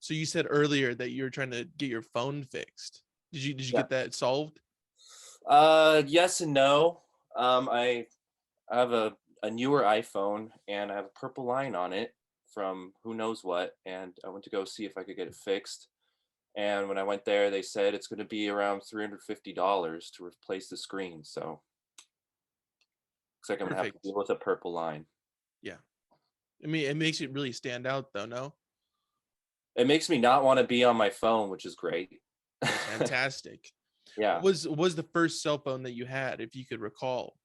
So you said earlier that you were trying to get your phone fixed. Did you Yeah. get that solved? Yes and no. I have a newer iPhone and I have a purple line on it from who knows what, and I went to go see if I could get it fixed. And when I went there, they said it's going to be around $350 to replace the screen. So looks like I'm gonna have to Perfect. deal with a purple line. Yeah. I mean, it makes it really stand out though, no? It makes me not want to be on my phone, which is great. Fantastic. Yeah. What was the first cell phone that you had, if you could recall?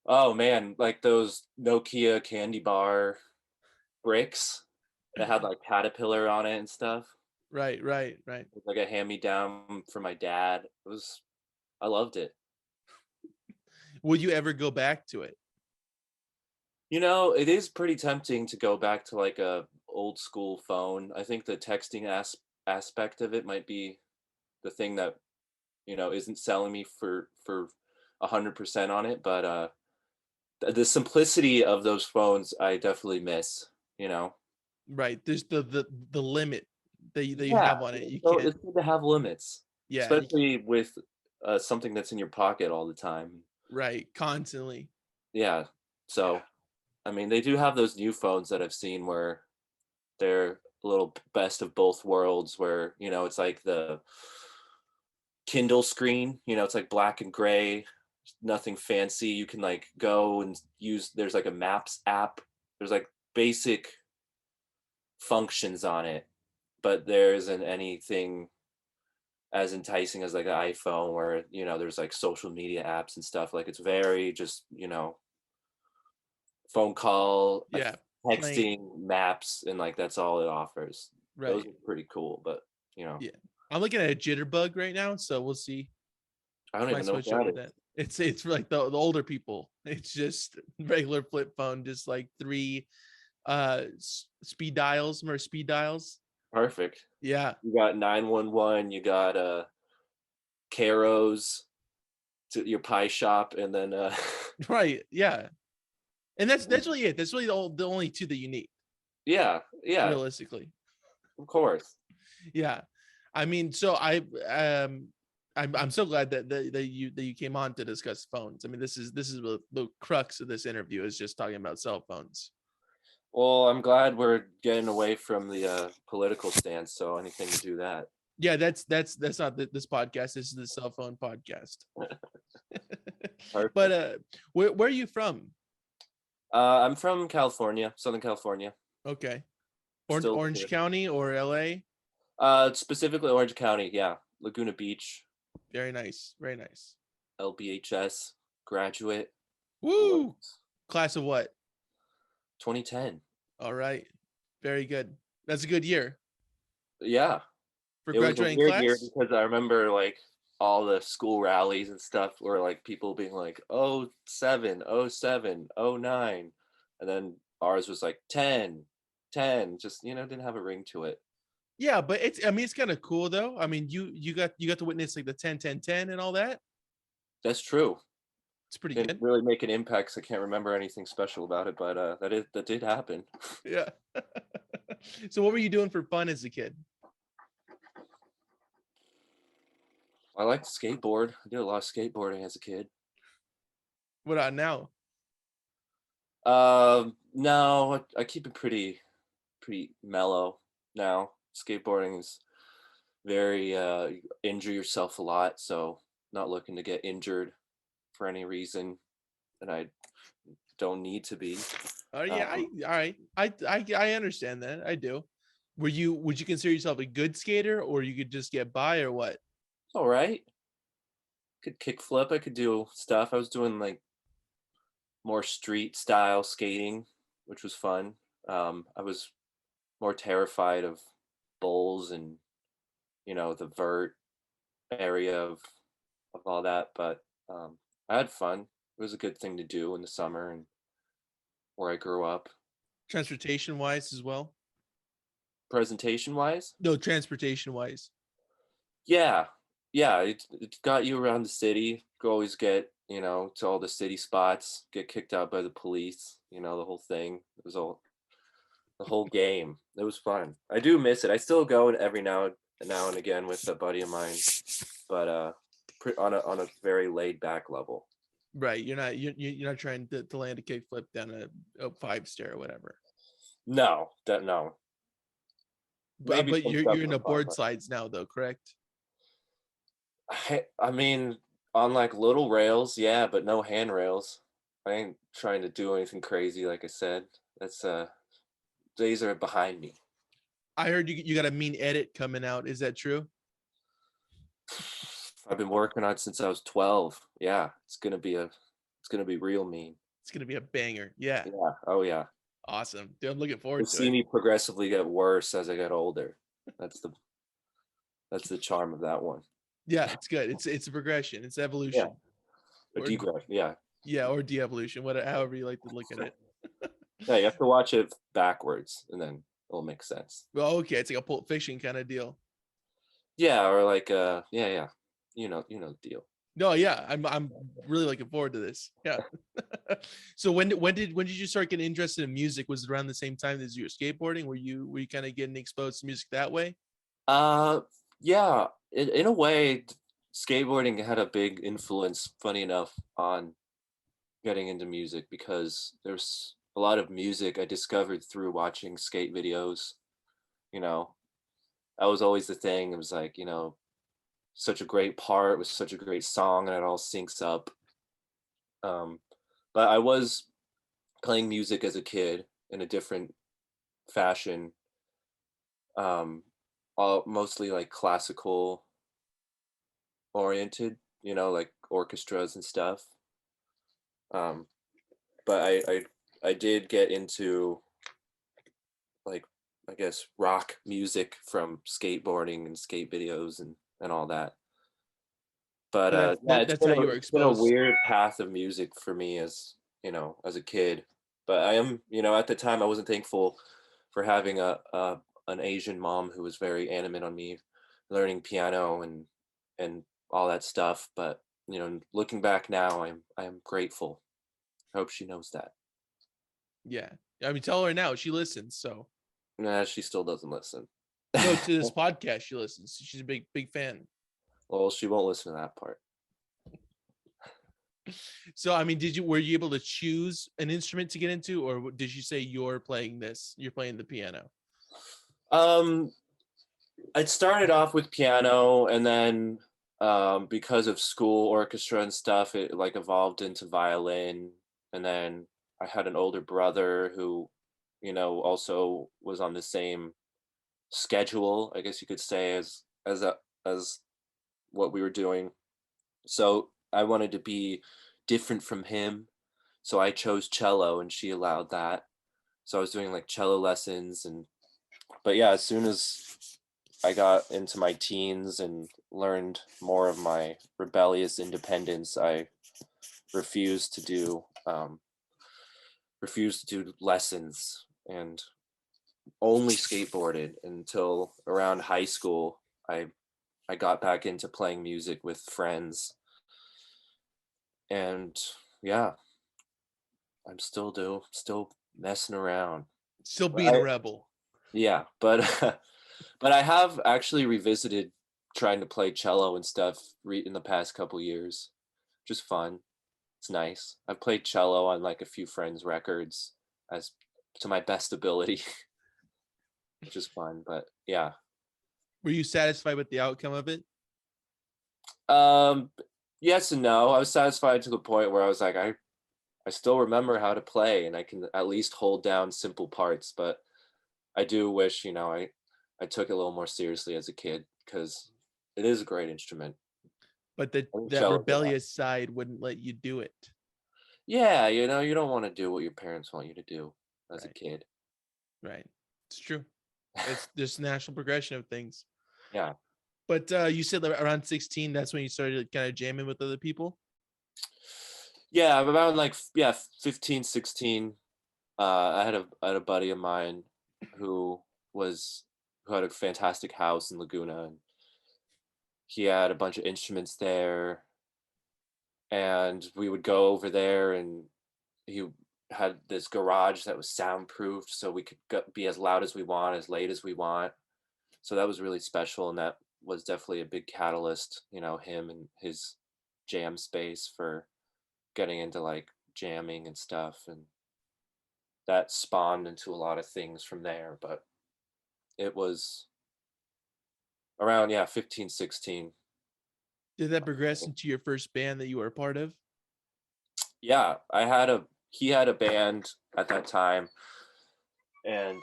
Oh man, like those Nokia candy bar bricks that had like caterpillar on it and stuff. Right, right, right. It was like a hand me down from my dad. I loved it. Would you ever go back to it? You know, it is pretty tempting to go back to like a old school phone. I think the texting aspect of it might be the thing that, isn't selling me for 100% on it, but the simplicity of those phones I definitely miss, you know. Right. There's the limit that you Yeah, have on it. You so can't. it's good to have limits, Yeah. especially with something that's in your pocket all the time. Right. Constantly. Yeah. Yeah. So, I mean, they do have those new phones that I've seen where they're a little best of both worlds, where, it's like the Kindle screen, it's like black and gray, nothing fancy. You can like go and there's like a maps app. There's like basic functions on it, but there isn't anything as enticing as like an iPhone where, there's like social media apps and stuff. Like it's very just, phone call, Yeah. Plain. texting, maps, and like that's all it offers. Those Right. are pretty cool, but Yeah. I'm looking at a jitterbug right now, so we'll see. I don't Might even know what switch that over to is. that. It's for like the older people. It's just regular flip phone, just like three speed dials, or speed dials. Perfect. Yeah. You got 911, you got Caro's to your pie shop, and then Right. Yeah. And that's really it. That's really the only two that you need, yeah, yeah, realistically. of course. Yeah. I mean, so I'm so glad that you came on to discuss phones. I mean, this is the crux of this interview, is just talking about cell phones. Well, I'm glad we're getting away from the political stance, so anything to do that. Yeah, that's not this podcast. This is the cell phone podcast. But Perfect. where are you from? I'm from California, Southern California. Okay. Still live Orange here. County or LA? Specifically Orange County, yeah. Laguna Beach, Very nice. Very nice. LBHS graduate. Woo! Class of what? 2010. All right. Very good. That's a good year Yeah, for it was a graduating weird year class. because I remember like all the school rallies and stuff were like people being like, oh 07, oh 07, oh 09. And then ours was like 10, 10. Just, didn't have a ring to it. Yeah, but I mean, it's kind of cool though. I mean, you got to witness like the 10 10 10 and all that. That's true. It's pretty Didn't good. really make an impact, so I can't remember anything special about it, but that did happen. Yeah. So what were you doing for fun as a kid? I liked skateboard. I did a lot of skateboarding as a kid. What on now? No, I keep it pretty mellow now. Skateboarding is very you injure yourself a lot, so not looking to get injured for any reason, and I don't need to be. Oh yeah, Um, all right. I understand that. I do. Would you consider yourself a good skater, or you could just get by, or what? it's all right. Could kick flip. I could do stuff. I was doing like more street style skating, which was fun. I was more terrified of bowls and the vert area of all that, but I had fun. It was a good thing to do in the summer and where I grew up. Transportation wise as well? Presentation wise, No, transportation wise. yeah, yeah, it got you around the city. Could always get to all the city spots. Get kicked out by the police. The whole thing. It was all the whole game. It was fun. I do miss it. I still go every now and again with a buddy of mine, but on a very laid back level. Right. You're not trying to land a kickflip down a 5-stair or whatever. No, no. Maybe But some you're stuff in for the fun, board but slides now though, correct? I mean, on like little rails, yeah, but no handrails. I ain't trying to do anything crazy, like I said. That's days are behind me. I heard you got a mean edit coming out. Is that true? I've been working on it since I was 12. Yeah, it's gonna be real mean. It's gonna be a banger. Yeah. Yeah. Oh yeah. Awesome. Dude, I'm looking You'll forward to see it. me progressively get worse as I get older. That's the that's the charm of that one. Yeah, it's good. It's a progression. It's Yeah. evolution. A Or degrowth. Yeah. yeah, or de-evolution, whatever, however you like to look at it. Yeah, you have to watch it backwards and then it'll make sense. Well, okay, it's like a Pulp Fiction kind of deal. Yeah, or like yeah. You know the deal. No, yeah, I'm really looking forward to this. Yeah. So when did you start getting interested in music? Was it around the same time as you were skateboarding? Were you kind of getting exposed to music that way? Uh yeah, in a way skateboarding had a big influence, funny enough, on getting into music because there's a lot of music I discovered through watching skate videos. You know, that was always the thing. It was like, such a great part with such a great song and it all syncs up. Um, but I was playing music as a kid in a different fashion, um, all mostly like classical oriented, like orchestras and stuff. Um, but I did get into like I guess rock music from skateboarding and skate videos and all that. But So yeah, that's how you were it's been a exposed. weird path of music for me as as a kid. But I am at the time I wasn't thankful for having a an Asian mom who was very animate on me learning piano and all that stuff. But looking back now, I'm grateful. I hope she knows that. Yeah. I mean, tell her now. She listens. So Nah, she still doesn't listen. no, to this podcast, she listens. She's a big fan. Well, she won't listen to that part. So I mean, were you able to choose an instrument to get into, or did you say you're playing this? You're playing the piano. Um, I started off with piano, and then because of school orchestra and stuff, it like evolved into violin. And then I had an older brother who, also was on the same schedule, I guess you could say, as what we were doing. So I wanted to be different from him. So I chose cello, and she allowed that. So I was doing like cello lessons, but yeah, as soon as I got into my teens and learned more of my rebellious independence, I refused to do um, refused to do lessons and only skateboarded until around high school. I got back into playing music with friends, and yeah, still messing around. Still But being a rebel. yeah, but but I have actually revisited trying to play cello and stuff in the past couple years. Just fun. It's nice. I've played cello on like a few friends' records as to my best ability, which is fun. But yeah, Were you satisfied with the outcome of it? um, yes and no. I was satisfied to the point where I was like, I still remember how to play and I can at least hold down simple parts. But I do wish I took it a little more seriously as a kid because it is a great instrument. But I think that cello could rebellious side wouldn't let you do it. Yeah, you don't want to do what your parents want you to do as a Right. kid. Right. It's true. It's just natural progression of things. Yeah. But you said that around 16, that's when you started kind of jamming with other people. Yeah, about like 15, 16. I had a buddy of mine who who had a fantastic house in Laguna, and he had a bunch of instruments there, and we would go over there and he had this garage that was soundproofed, so we could be as loud as we want, as late as we want. So that was really special, and that was definitely a big catalyst, him and his jam space for getting into like jamming and stuff, and that spawned into a lot of things from there. But it was around, yeah, 15, 16. Did that progress into your first band that you were a part of? Yeah, he had a band at that time, and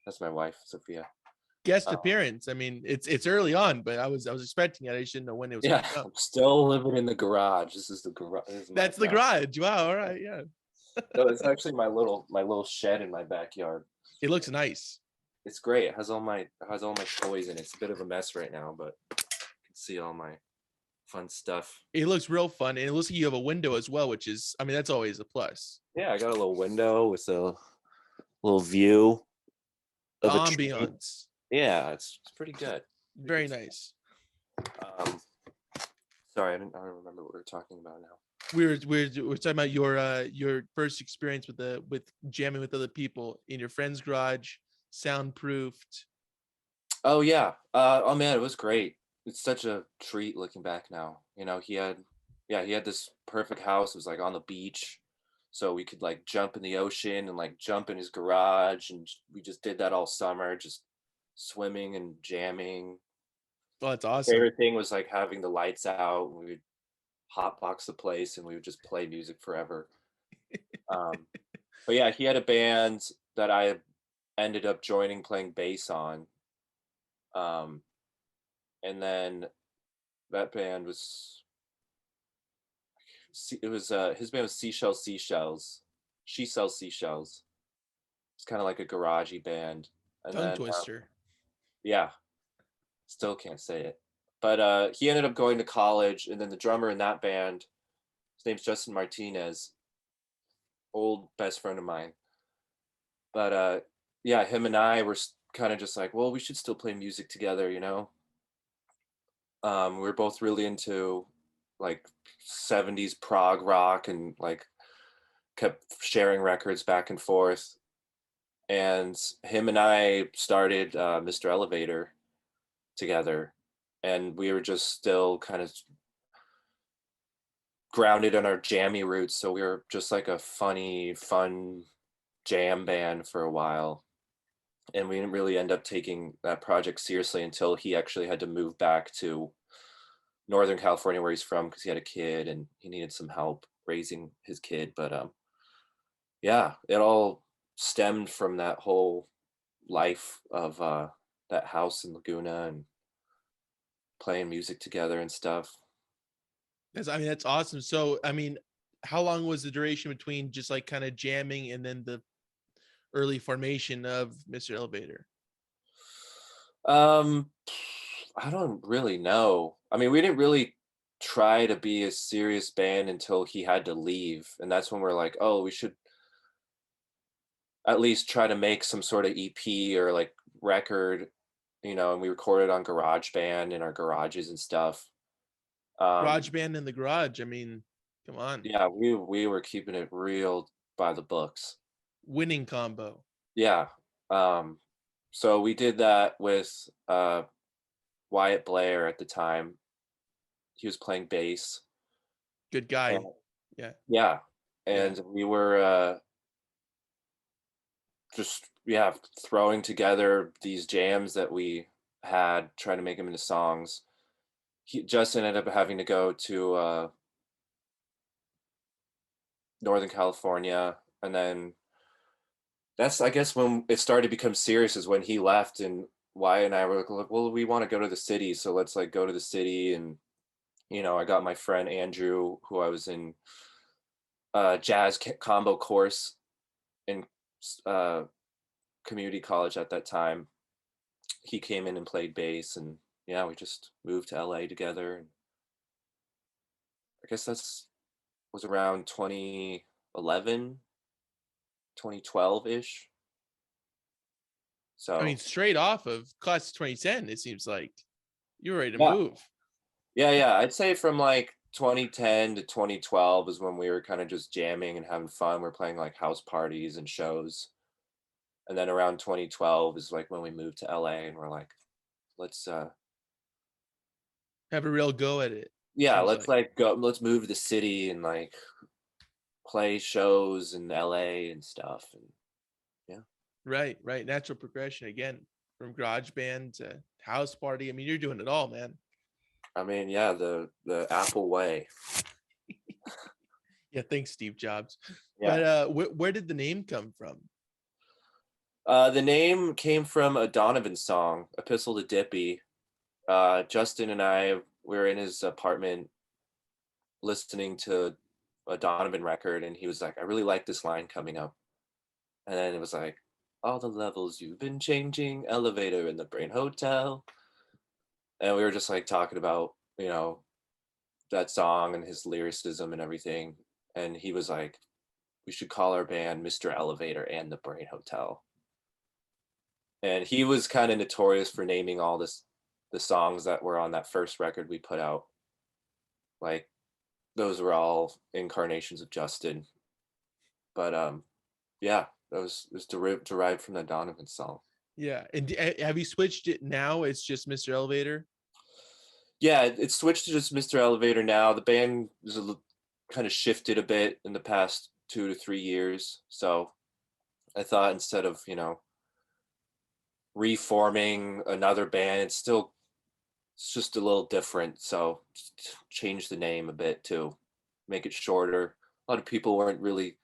that's my wife, Sophia. Guest Uh, appearance. I mean, it's early on, but I was expecting it. I just didn't know when it was yeah, coming up. I'm still living in the garage. This is the garage. This is my That's the garage. Wow. All right. Yeah. No, it's actually my little shed in my backyard. It looks nice. It's great. It has all my toys in it. It's a bit of a mess right now, but you can see all my fun stuff. It looks real fun, and it looks like you have a window as well, which is, I mean, that's always a plus. Yeah, I got a little window with a little view The of a tree. ambiance, Yeah, it's pretty good. very nice. Um, sorry, I don't remember what we were talking about now. We're talking about your first experience with jamming with other people in your friend's garage, soundproofed. Oh yeah. Oh man, it was great. It's such a treat looking back now. He had this perfect house. It was like on the beach, so we could like jump in the ocean and like jump in his garage, and we just did that all summer, just swimming and jamming. Oh, that's awesome. Favorite thing was like having the lights out. And we would hotbox the place, and we would just play music forever. Um, but yeah, he had a band that I ended up joining, playing bass on. Um, and then that band was it was his band was Seashells. She Sells Seashells. It's kind of like a garagey band. And Tongue then twister. yeah, still can't say it. But he ended up going to college, and then the drummer in that band, his name's Justin Martinez, old best friend of mine. But yeah, him and I were kind of just like, well, we should still play music together. We were both really into like 70s prog rock, and like kept sharing records back and forth. And him and I started Mr. Elevator together, and we were just still kind of grounded in our jammy roots, so we were just like a fun jam band for a while. And we didn't really end up taking that project seriously until he actually had to move back to Northern California, where he's from, because he had a kid and he needed some help raising his kid. But yeah, it all stemmed from that whole life of that house in Laguna and playing music together and stuff. I mean, that's awesome. So, I mean, how long was the duration between just like kind of jamming and then the early formation of Mr. Elevator? Um, I don't really know. I mean, we didn't really try to be a serious band until he had to leave, and that's when we're like, oh, we should at least try to make some sort of EP or like record, and we recorded on GarageBand in our garages and stuff. Garage band in the garage. I mean, come on. Yeah, we were keeping it real by the books. Winning combo. Yeah. So we did that with Wyatt Blair at the time. He was playing bass. Good guy. And, Yeah. yeah. Yeah. And we were just, yeah, throwing together these jams that we had, trying to make them into songs. Justin ended up having to go to Northern California, and then that's, I guess, when it started to become serious, is when he left, and Wyatt and I were like, well, we want to go to the city, so let's like go to the city. And I got my friend Andrew, who I was in jazz combo course in community college at that time. He came in and played bass, and yeah, we just moved to LA together. And I guess that's was around 2011, 2012-ish. I mean, So straight off of class of 2010, it seems like you're ready to yeah, move. yeah, I'd say from like 2010 to 2012 is when we were kind of just jamming and having fun. We're playing like house parties and shows. And then around 2012 is like when we moved to LA and we're like, let's Have a real go at it. yeah, Seems let's like. like go, let's move to the city and like play shows in LA and stuff. And yeah. Right, right. Natural progression again from garage band to house party. I mean, you're doing it all, man. I mean, yeah, the Apple way. Yeah, thanks, Steve Jobs. Yeah. But where did the name come from? The name came from a Donovan song, Epistle to Dippy. Justin and I were in his apartment listening to a Donovan record, and he was like, I really like this line coming up. And then it was like, all the levels you've been changing, elevator in the Brain Hotel. And we were just like talking about, you know, that song and his lyricism and everything. And he was like, we should call our band Mr. Elevator and the Brain Hotel. And he was kind of notorious for naming all the songs that were on that first record we put out. Like those were all incarnations of Justin. But yeah, that was derived from the Donovan song. Yeah. And have you switched it now? It's just Mr. Elevator? Yeah, it's switched to just Mr. Elevator now. The band is kind of shifted a bit in the past 2 to 3 years. So I thought instead of, you know, reforming another band, it's just a little different. So just change the name a bit to make it shorter. A lot of people weren't really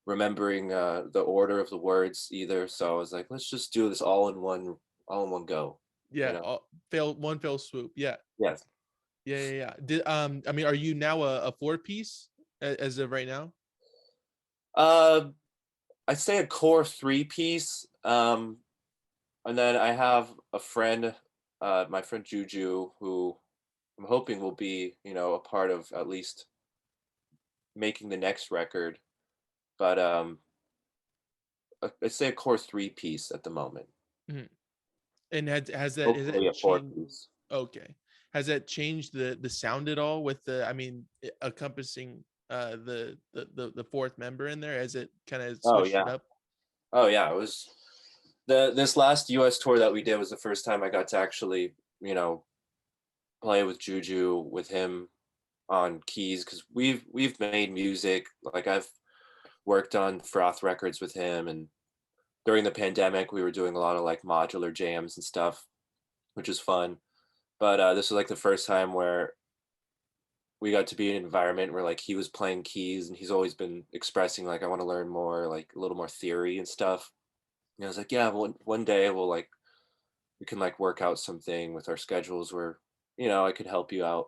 remembering the order of the words either. So I was like, let's just do this all in one go. Yeah. You know? One fell swoop. Yeah. Yes. Yeah. Did I mean, are you now a 4-piece as of right now? I'd say a core 3-piece. And then I have a friend, my friend Juju, who I'm hoping will be, you know, a part of at least making the next record. But I'd say a core 3-piece at the moment. Mhm. And has Hopefully that a changed? 4-piece. Okay. Has that changed the sound at all with the, I mean, encompassing the fourth member in there? Has it kind of Oh switched it yeah. up? Oh yeah. It was this last US tour that we did was the first time I got to actually, you know, play with Juju with him on keys, because we've made music. Like I've worked on Froth Records with him, and during the pandemic we were doing a lot of like modular jams and stuff, which is fun. But this was like the first time where we got to be in an environment where like he was playing keys, and he's always been expressing like, I want to learn more, like a little more theory and stuff. And I was like, yeah, one day we can like work out something with our schedules where, you know, I could help you out.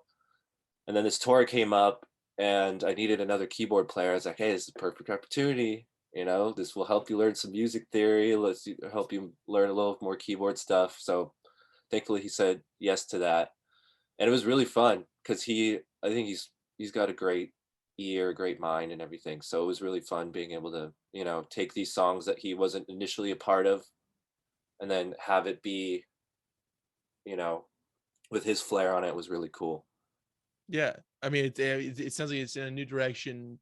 And then this tour came up and I needed another keyboard player. I was like, hey, this is a perfect opportunity. You know, this will help you learn some music theory. Let's help you learn a little more keyboard stuff. So thankfully he said yes to that. And it was really fun because I think he's got a great ear, great mind and everything. So it was really fun being able to, you know, take these songs that he wasn't initially a part of and then have it be, you know, with his flair on it. Was really cool. Yeah. I mean, it sounds like it's in a new direction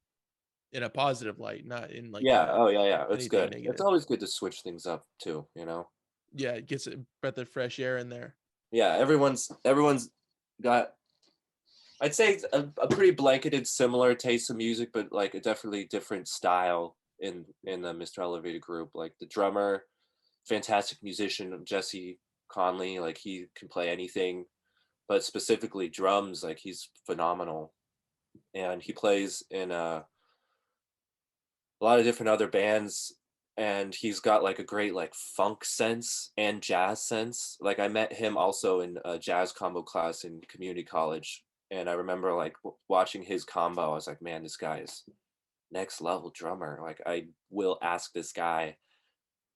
in a positive light, not in like Yeah. Oh yeah, yeah. It's anything good. It's negative. always good to switch things up too, you know. Yeah, it gets a breath of fresh air in there. Yeah, everyone's got, I'd say it's a pretty blanketed similar taste of music, but like a definitely different style in the Mr. Elevator group. Like the drummer, fantastic musician Jesse Conley, like he can play anything, but specifically drums, like he's phenomenal. And he plays in a lot of different other bands, and he's got like a great like funk sense and jazz sense. Like I met him also in a jazz combo class in community college, and I remember like watching his combo. I was like, man, this guy is next level drummer. Like I will ask this guy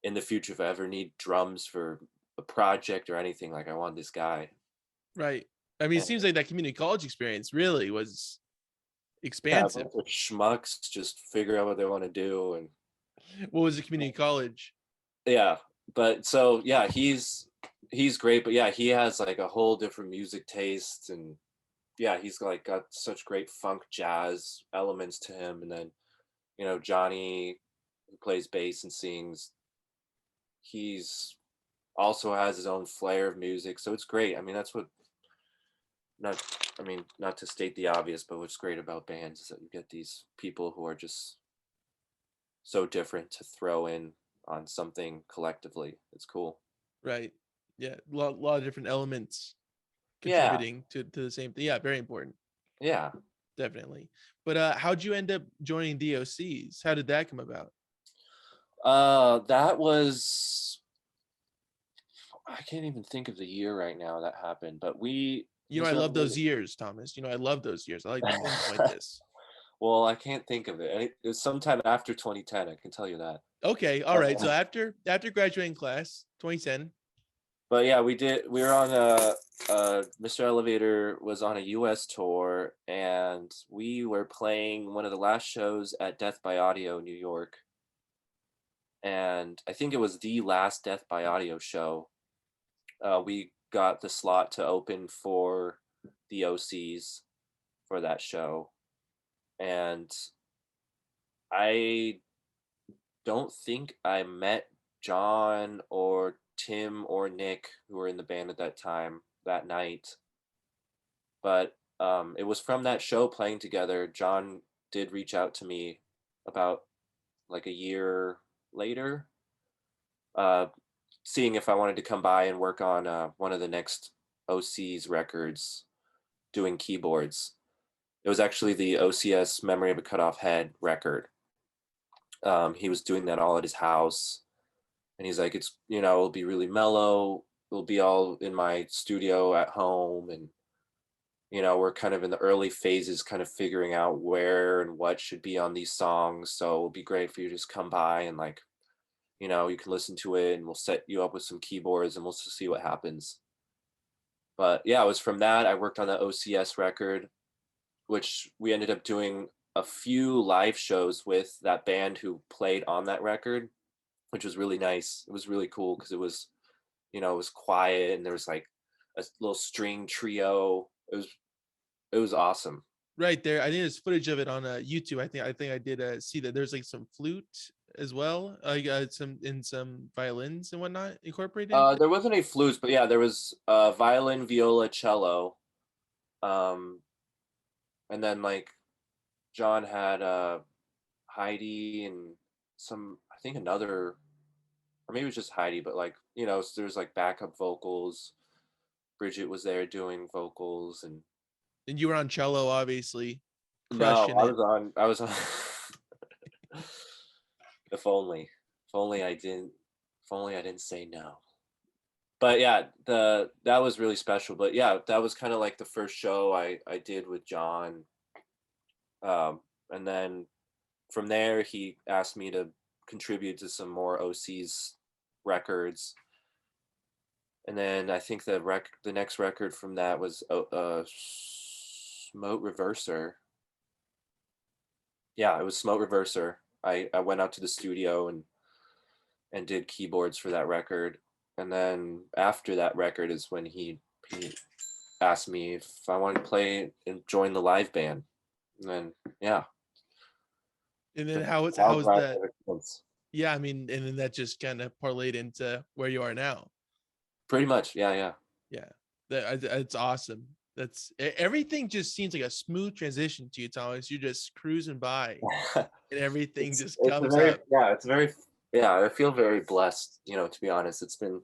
in the future if I ever need drums for a project or anything. Like I want this guy. Right. I mean, it And seems like that community college experience really was yeah, a expansive. bunch of schmucks just figure out what they want to do. And What was the community college? yeah, but so yeah, he's great, but yeah, he has like a whole different music taste, and yeah, he's like got such great funk jazz elements to him. And then, Johnny, who plays bass and sings, he's also has his own flair of music. So it's great. I mean, that's what not I mean, not to state the obvious, but what's great about bands is that you get these people who are just so different to throw in on something collectively. It's cool. Right. Yeah. Lot of different elements Yeah, contributing to the same thing. Yeah. Very important. yeah. Definitely. But how'd you end up joining DOCs? How did that come about? That was, I can't even think of the year right now that happened, but I Mr. love those Elevator. years, Thomas. I love those years. I like to pinpoint this. Well, I can't think of it. It was sometime after 2010. I can tell you that. Okay. All right. So Uh, after graduating class, 2010. but yeah, we were on Mr. Elevator was on a US tour, and we were playing one of the last shows at Death by Audio, New York. And I think it was the last Death by Audio show. We got the slot to open for the OCs for that show. And I don't think I met John or Tim or Nick, who were in the band at that time, that night. But it was from that show playing together. John did reach out to me about like a year later, uh, seeing if I wanted to come by and work on one of the next OC's records, doing keyboards. It was actually the OCS Memory of a Cut Off Head record. He was doing that all at his house, and he's like, it's, it'll be really mellow. It'll be all in my studio at home. And, we're kind of in the early phases, kind of figuring out where and what should be on these songs. So it'll be great for you to just come by and like, you can listen to it, and we'll set you up with some keyboards and we'll see what happens. But yeah, it was from that. I worked on the OCS record, which we ended up doing a few live shows with that band who played on that record, which was really nice. It was really cool because it was quiet, and there was like a little string trio. It was awesome. Right there. I think there's footage of it on YouTube. I think I did see that there's like some flute as well. Some violins and whatnot incorporated. There wasn't any flutes, but yeah, there was violin, viola, cello, um, and then like John had Heidi and I think another, or maybe it was just Heidi, but like, so there's like backup vocals. Bridget was there doing vocals. And And you were on cello, obviously, no, crushing it. I was on if only I didn't say no. But yeah, that was really special. But yeah, that was kind of like the first show I did with John. And then from there, he asked me to contribute to some more OC's records. And then I think the next record from that was Smote Reverser. Yeah, it was Smote Reverser. I went out to the studio and did keyboards for that record. And then after that record is when he asked me if I wanted to play and join the live band. And then yeah. And then how was that? Ever since. Yeah, I mean, and then that just kind of parlayed into where you are now. Pretty much, yeah. Yeah, that's awesome. Everything just seems like a smooth transition to you, Thomas. You're just cruising by, and everything just comes up. Yeah, I feel very blessed. To be honest, it's been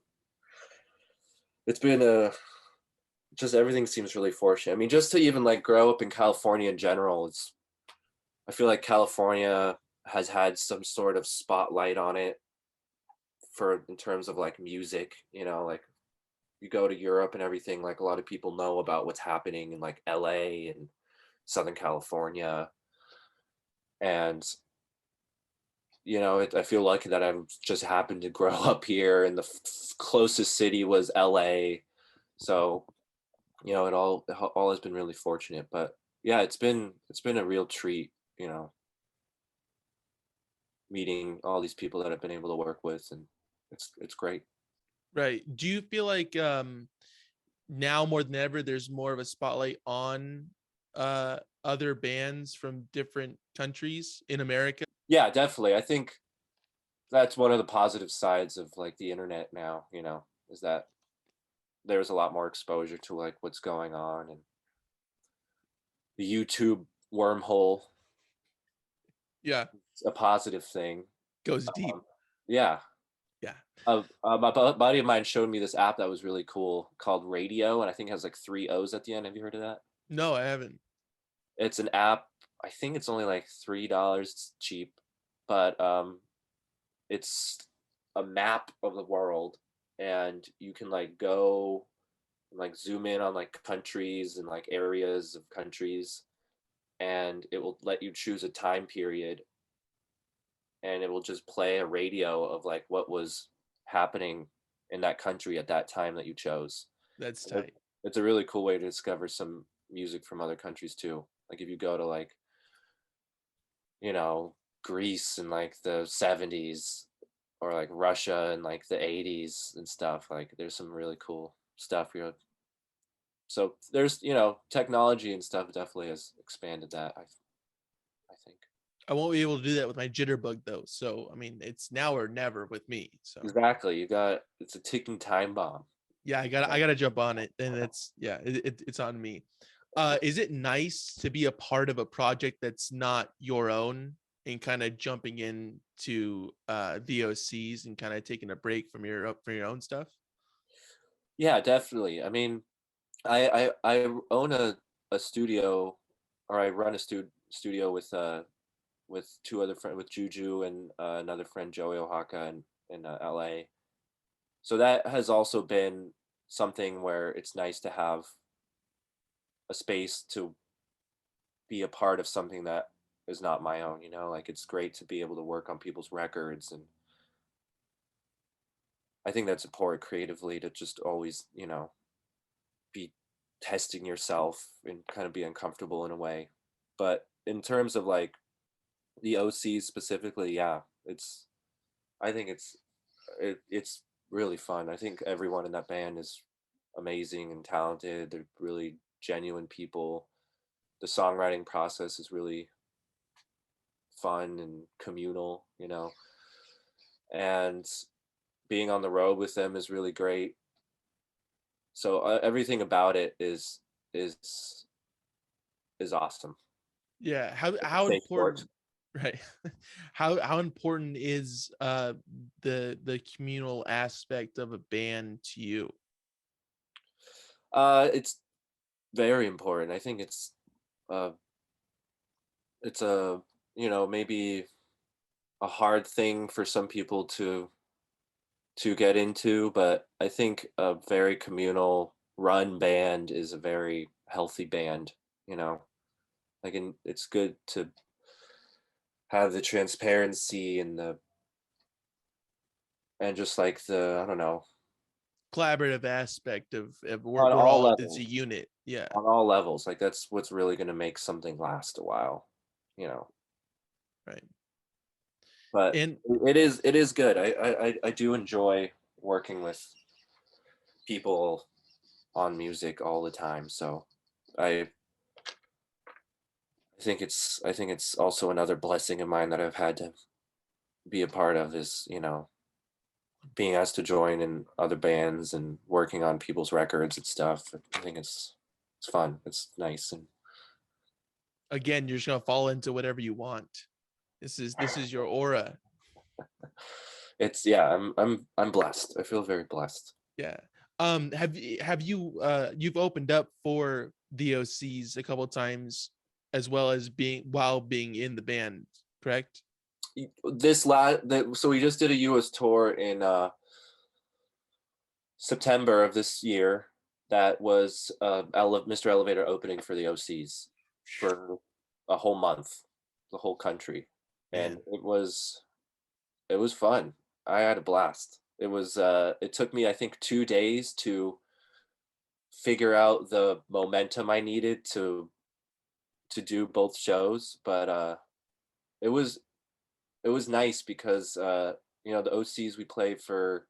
just everything seems really fortunate. I mean, just to even like grow up in California in general, I feel like California has had some sort of spotlight on it in terms of like music, like you go to Europe and everything, like a lot of people know about what's happening in like LA and Southern California. And I feel lucky that I've just happened to grow up here, and the closest city was LA. So, it all has been really fortunate. But yeah, it's been a real treat, meeting all these people that I've been able to work with, and it's great. Right. Do you feel like now more than ever, there's more of a spotlight on other bands from different countries in America. Yeah, definitely. I think that's one of the positive sides of like the internet now, is that there's a lot more exposure to like what's going on, and the YouTube wormhole Yeah, is a positive thing. goes deep. Yeah. Yeah. Buddy of mine showed me this app that was really cool called Radio, and I think it has like three O's at the end. Have you heard of that? No, I haven't. It's an app. I think it's only like $3. It's cheap, but it's a map of the world, and you can like go and like zoom in on like countries and like areas of countries, and it will let you choose a time period, and it will just play a radio of like what was happening in that country at that time that you chose. That's And tight. it's a really cool way to discover some music from other countries too. Like if you go to like, you know, Greece in like the 70s, or like Russia in like the 80s and stuff, like there's some really cool stuff here. So there's, technology and stuff definitely has expanded that, I think. I won't be able to do that with my jitterbug though. So I mean, it's now or never with me. So Exactly. It's a ticking time bomb. yeah, I gotta jump on it, and it's on me. Is it nice to be a part of a project that's not your own, and kind of jumping into VOCs and kind of taking a break from your own stuff? Yeah, definitely. I mean, I own a studio, or I run a studio with two other friends, with Juju and another friend, Joey Oaxaca, in LA. So that has also been something where it's nice to have a space to be a part of something that is not my own, like it's great to be able to work on people's records. And I think that's important creatively, to just always, be testing yourself and kind of be uncomfortable in a way. But in terms of like the OCs specifically, yeah, I think it's really fun. I think everyone in that band is amazing and talented. They're really genuine people. The songwriting process is really fun and communal, and being on the road with them is really great. So everything about it is is awesome. Yeah. I can How say short. important? Right. How important is the communal aspect of a band to you? It's very important. I think uh it's a, maybe a hard thing for some people to get into, but I think a very communal run band is a very healthy band, you know. Like, and it's good to have the transparency and just like the, I don't know, Collaborative aspect of on we're all all, it's a levels, unit. Yeah. Like that's what's really going to make something last a while, you know. Right. But And it is good. I do enjoy working with people on music all the time. So I I think it's also another blessing of mine that I've had to be a part of, is, being asked to join in other bands and working on people's records and stuff. I think it's fun. It's nice. And again, you're just gonna fall into whatever you want. This is your aura. it's, yeah, I'm blessed. I feel very blessed. Yeah. You've opened up for the OCs a couple times, as well as being in the band, correct? So we just did a US tour in September of this year. That was Mr. Elevator opening for the OCs for a whole month, the whole country. And Man. it was fun. I had a blast. It took me, I think, 2 days to figure out the momentum I needed to do both shows. But it was it was nice because the OCs we played for,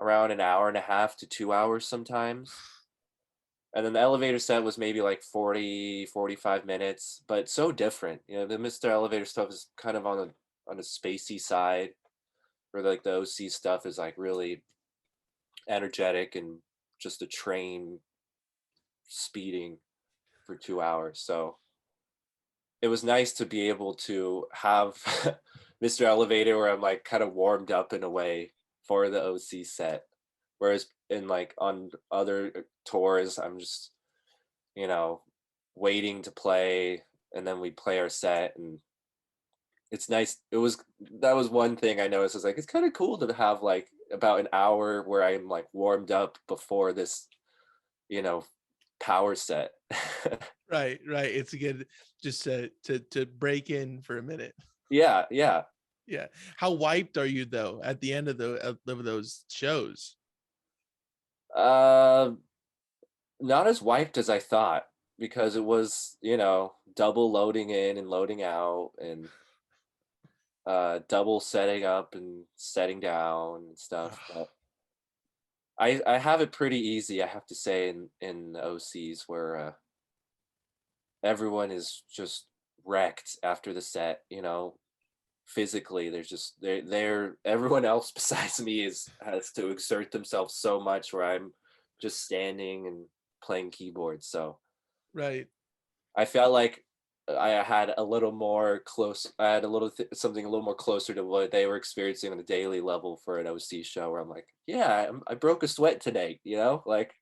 around an hour and a half to 2 hours sometimes. And then the elevator set was maybe like 40, 45 minutes, but so different. You know, the Mr. Elevator stuff is kind of on a spacey side, where like the OC stuff is like really energetic and just a train speeding for 2 hours. So it was nice to be able to have Mr. Elevator where I'm like kind of warmed up in a way for the OC set. Whereas in like on other tours, I'm just, you know, waiting to play, and then we play our set, and it's nice. That was one thing I noticed, is like it's kind of cool to have like about an hour where I'm like warmed up before this, you know, power set. Right, right. It's good just to break in for a minute. Yeah, yeah. Yeah. How wiped are you though at the end of those shows? Uh, Not as wiped as I thought, because it was, you know, double loading in and loading out, and double setting up and setting down and stuff. But I have it pretty easy, I have to say, in the OCs, where everyone is just wrecked after the set, you know, physically. There's just they're everyone else besides me is has to exert themselves so much, where I'm just standing and playing keyboard. So Right. I felt like I had a little more close. I had a little something a little more closer to what they were experiencing on a daily level for an OC show. Where I'm like, yeah, I broke a sweat today. You know, like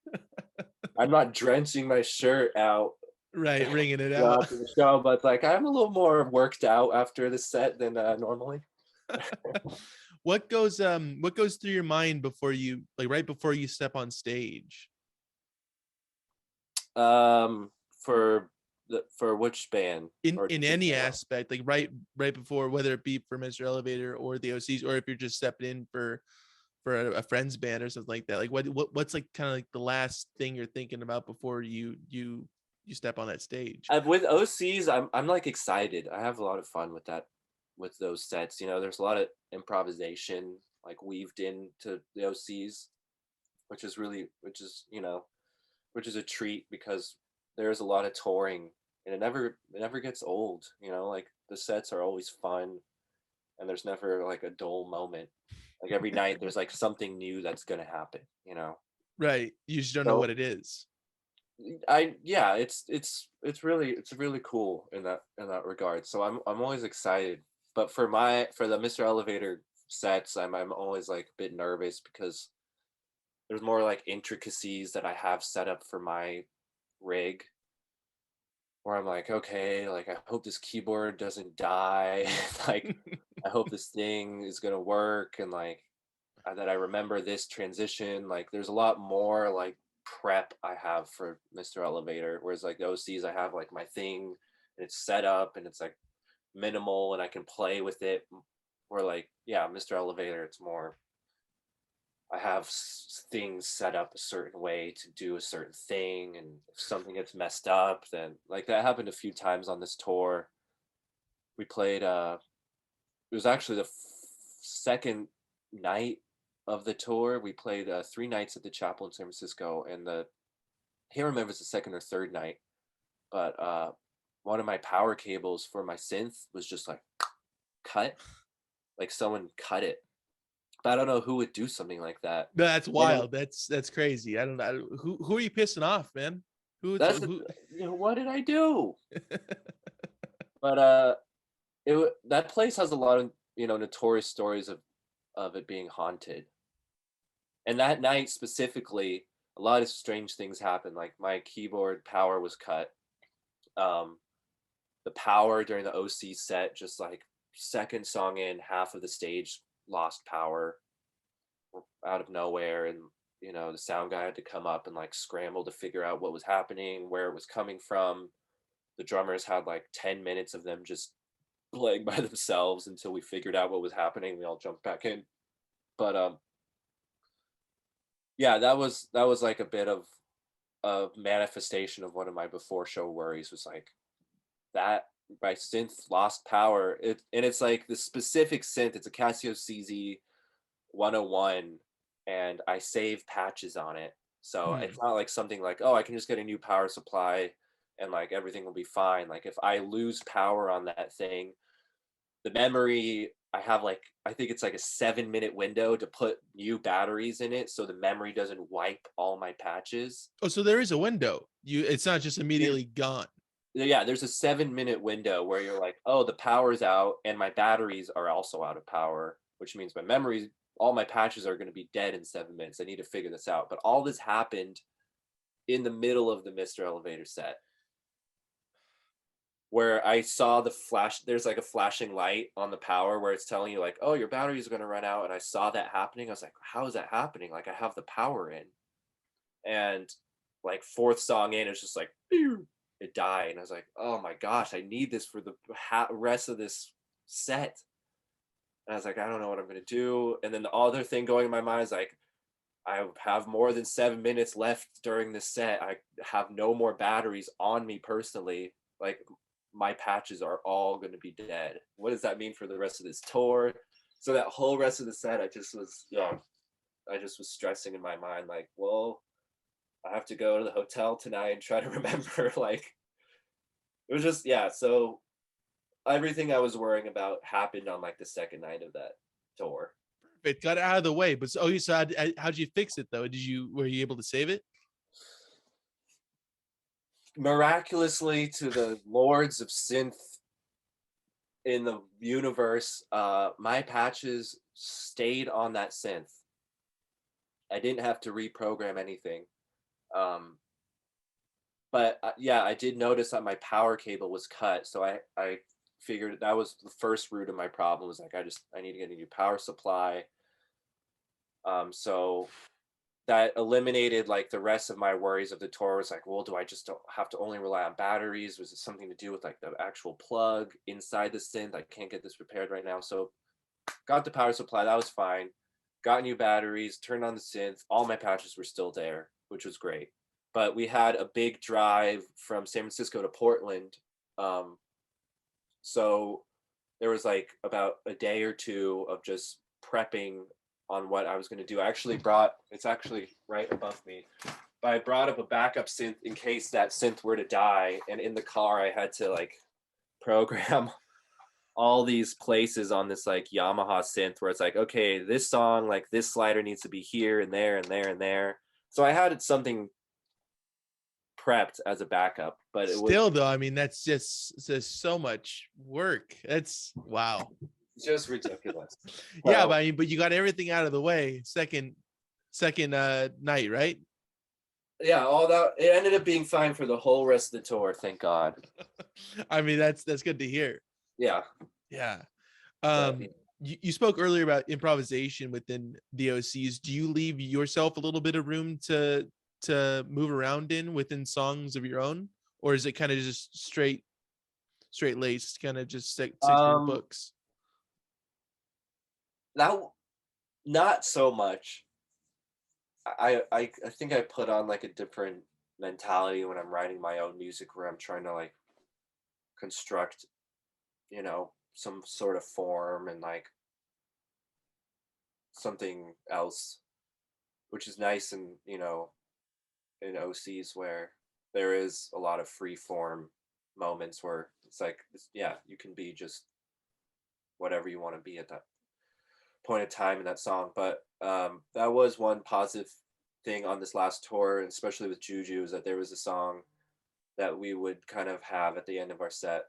I'm not drenching my shirt out, Right, ringing it you know, out. after the show, but like I'm a little more worked out after the set than normally. What goes through your mind before you, like, right before you step on stage? Um, for which band, or In just in any general? aspect, like right before, whether it be for Mr. Elevator or the OCs, or if you're just stepping in for a friend's band or something like that. Like what's like kind of like the last thing you're thinking about before you step on that stage? With OCs, I'm like excited. I have a lot of fun with that, with those sets. You know, there's a lot of improvisation like weaved into the OCs, which is, you know, which is a treat, because there's a lot of touring, and it never gets old. You know, like the sets are always fun, and there's never like a dull moment. Like every night, there's like something new that's gonna happen. You know, Right. You just don't know so what it is. yeah, it's really cool in that regard. So I'm always excited. But for the Mr. Elevator sets, I'm always like a bit nervous, because there's more like intricacies that I have set up for my rig, where I'm like, okay, like I hope this keyboard doesn't die. Like I hope this thing is gonna work, and like that I remember this transition. Like there's a lot more like prep I have for Mr. Elevator, whereas like the OCs, I have like my thing, and it's set up, and it's like minimal, and I can play with it. Or like, yeah, Mr. Elevator, it's more I have things set up a certain way to do a certain thing, and if something gets messed up, then like that happened a few times on this tour. We played it was actually the second night of the tour. We played 3 nights at the chapel in San Francisco, and I can't remember if it's the second or third night, but one of my power cables for my synth was just like cut, like someone cut it. But I don't know who would do something like that. That's And then wild. That's crazy. I don't know who are you pissing off, man. that's Who you know, what did I do? But that place has a lot of, you know, notorious stories of it being haunted. And that night specifically, a lot of strange things happened. Like my keyboard power was cut. Um, the power during the OC set, just like second song in, half of the stage lost power out of nowhere, and you know the sound guy had to come up and like scramble to figure out what was happening, where it was coming from. The drummers had like 10 minutes of them just playing by themselves until we figured out what was happening. We all jumped back in. But yeah, that was like a bit of a manifestation of one of my before show worries, was like that my synth lost power. And it's like the specific synth, it's a Casio CZ 101, and I save patches on it. So Hmm. it's not like something like, oh, I can just get a new power supply and like everything will be fine. Like if I lose power on that thing, the memory, I have like, I think it's like a 7-minute window to put new batteries in it so the memory doesn't wipe all my patches. Oh, so there is a window. It's not just immediately gone. Yeah, there's a 7-minute window where you're like, oh, the power's out and my batteries are also out of power, which means my memories, all my patches are going to be dead in 7 minutes. I need to figure this out. But all this happened in the middle of the Mr. Elevator set where I saw the flash. There's like a flashing light on the power where it's telling you, like, oh, your battery is going to run out. And I saw that happening. I was like, how is that happening? Like, I have the power in. And like, fourth song in, it's just like, it died. And I was like, oh my gosh, I need this for the rest of this set. And I was like, I don't know what I'm going to do. And then the other thing going in my mind is like, I have more than 7 minutes left during this set. I have no more batteries on me personally. Like, my patches are all going to be dead. What does that mean for the rest of this tour? So that whole rest of the set, I just was stressing in my mind, like, well, I have to go to the hotel tonight and try to remember. Like, it was just, yeah. So everything I was worrying about happened on like the second night of that tour. It got out of the way. But how'd you fix it though? Were you able to save it? Miraculously, to the lords of synth in the universe, my patches stayed on that synth. I didn't have to reprogram anything. But yeah, I did notice that my power cable was cut. So I figured that was the first root of my problem, was like, I need to get a new power supply. So that eliminated like the rest of my worries of the tour. Was like, well, do I just don't have to only rely on batteries? Was it something to do with like the actual plug inside the synth? I can't get this repaired right now. So got the power supply, that was fine. Got new batteries, turned on the synth, all my patches were still there, which was great. But we had a big drive from San Francisco to Portland. So there was like about a day or two of just prepping on what I was going to do. I actually brought, it's actually right above me, but I brought up a backup synth in case that synth were to die. And in the car, I had to like program all these places on this like Yamaha synth where it's like, okay, this song, like this slider needs to be here and there and there and there. So I had something prepped as a backup, but it was Still though, I mean, that's just so much work. That's wow. just ridiculous. Yeah, So, but I mean, but you got everything out of the way second night, right? yeah, all that, it ended up being fine for the whole rest of the tour, thank God. I mean, that's good to hear. Yeah. Yeah. But, yeah. You spoke earlier about improvisation within the OCs. Do you leave yourself a little bit of room to move around in within songs of your own, or is it kind of just straight laced, kind of just stick to the books? Now, not so much. I think I put on like a different mentality when I'm writing my own music, where I'm trying to like construct, some sort of form and like something else, which is nice. And in OCs where there is a lot of free form moments where it's like, yeah, you can be just whatever you want to be at that point of time in that song. But that was one positive thing on this last tour, especially with Juju, is that there was a song that we would kind of have at the end of our set.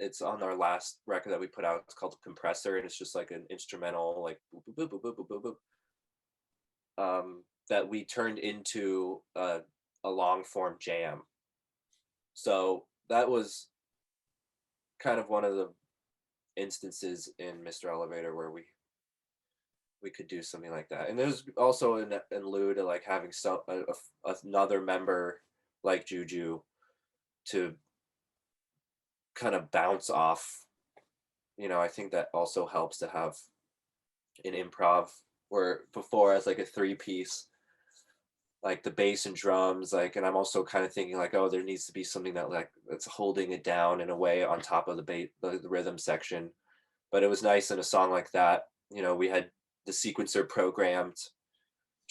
It's on our last record that we put out. It's called Compressor, and it's just like an instrumental, like boop, boop, boop, boop, boop, boop, boop, that we turned into a long form jam. So that was kind of one of the instances in Mr. Elevator where we could do something like that. And there's also in lieu to like having another member like Juju to kind of bounce off. I think that also helps to have an improv, where before as like a 3-piece, like the bass and drums, like, and I'm also kind of thinking like, oh, there needs to be something that like that's holding it down in a way on top of the rhythm section. But it was nice in a song like that, we had the sequencer programmed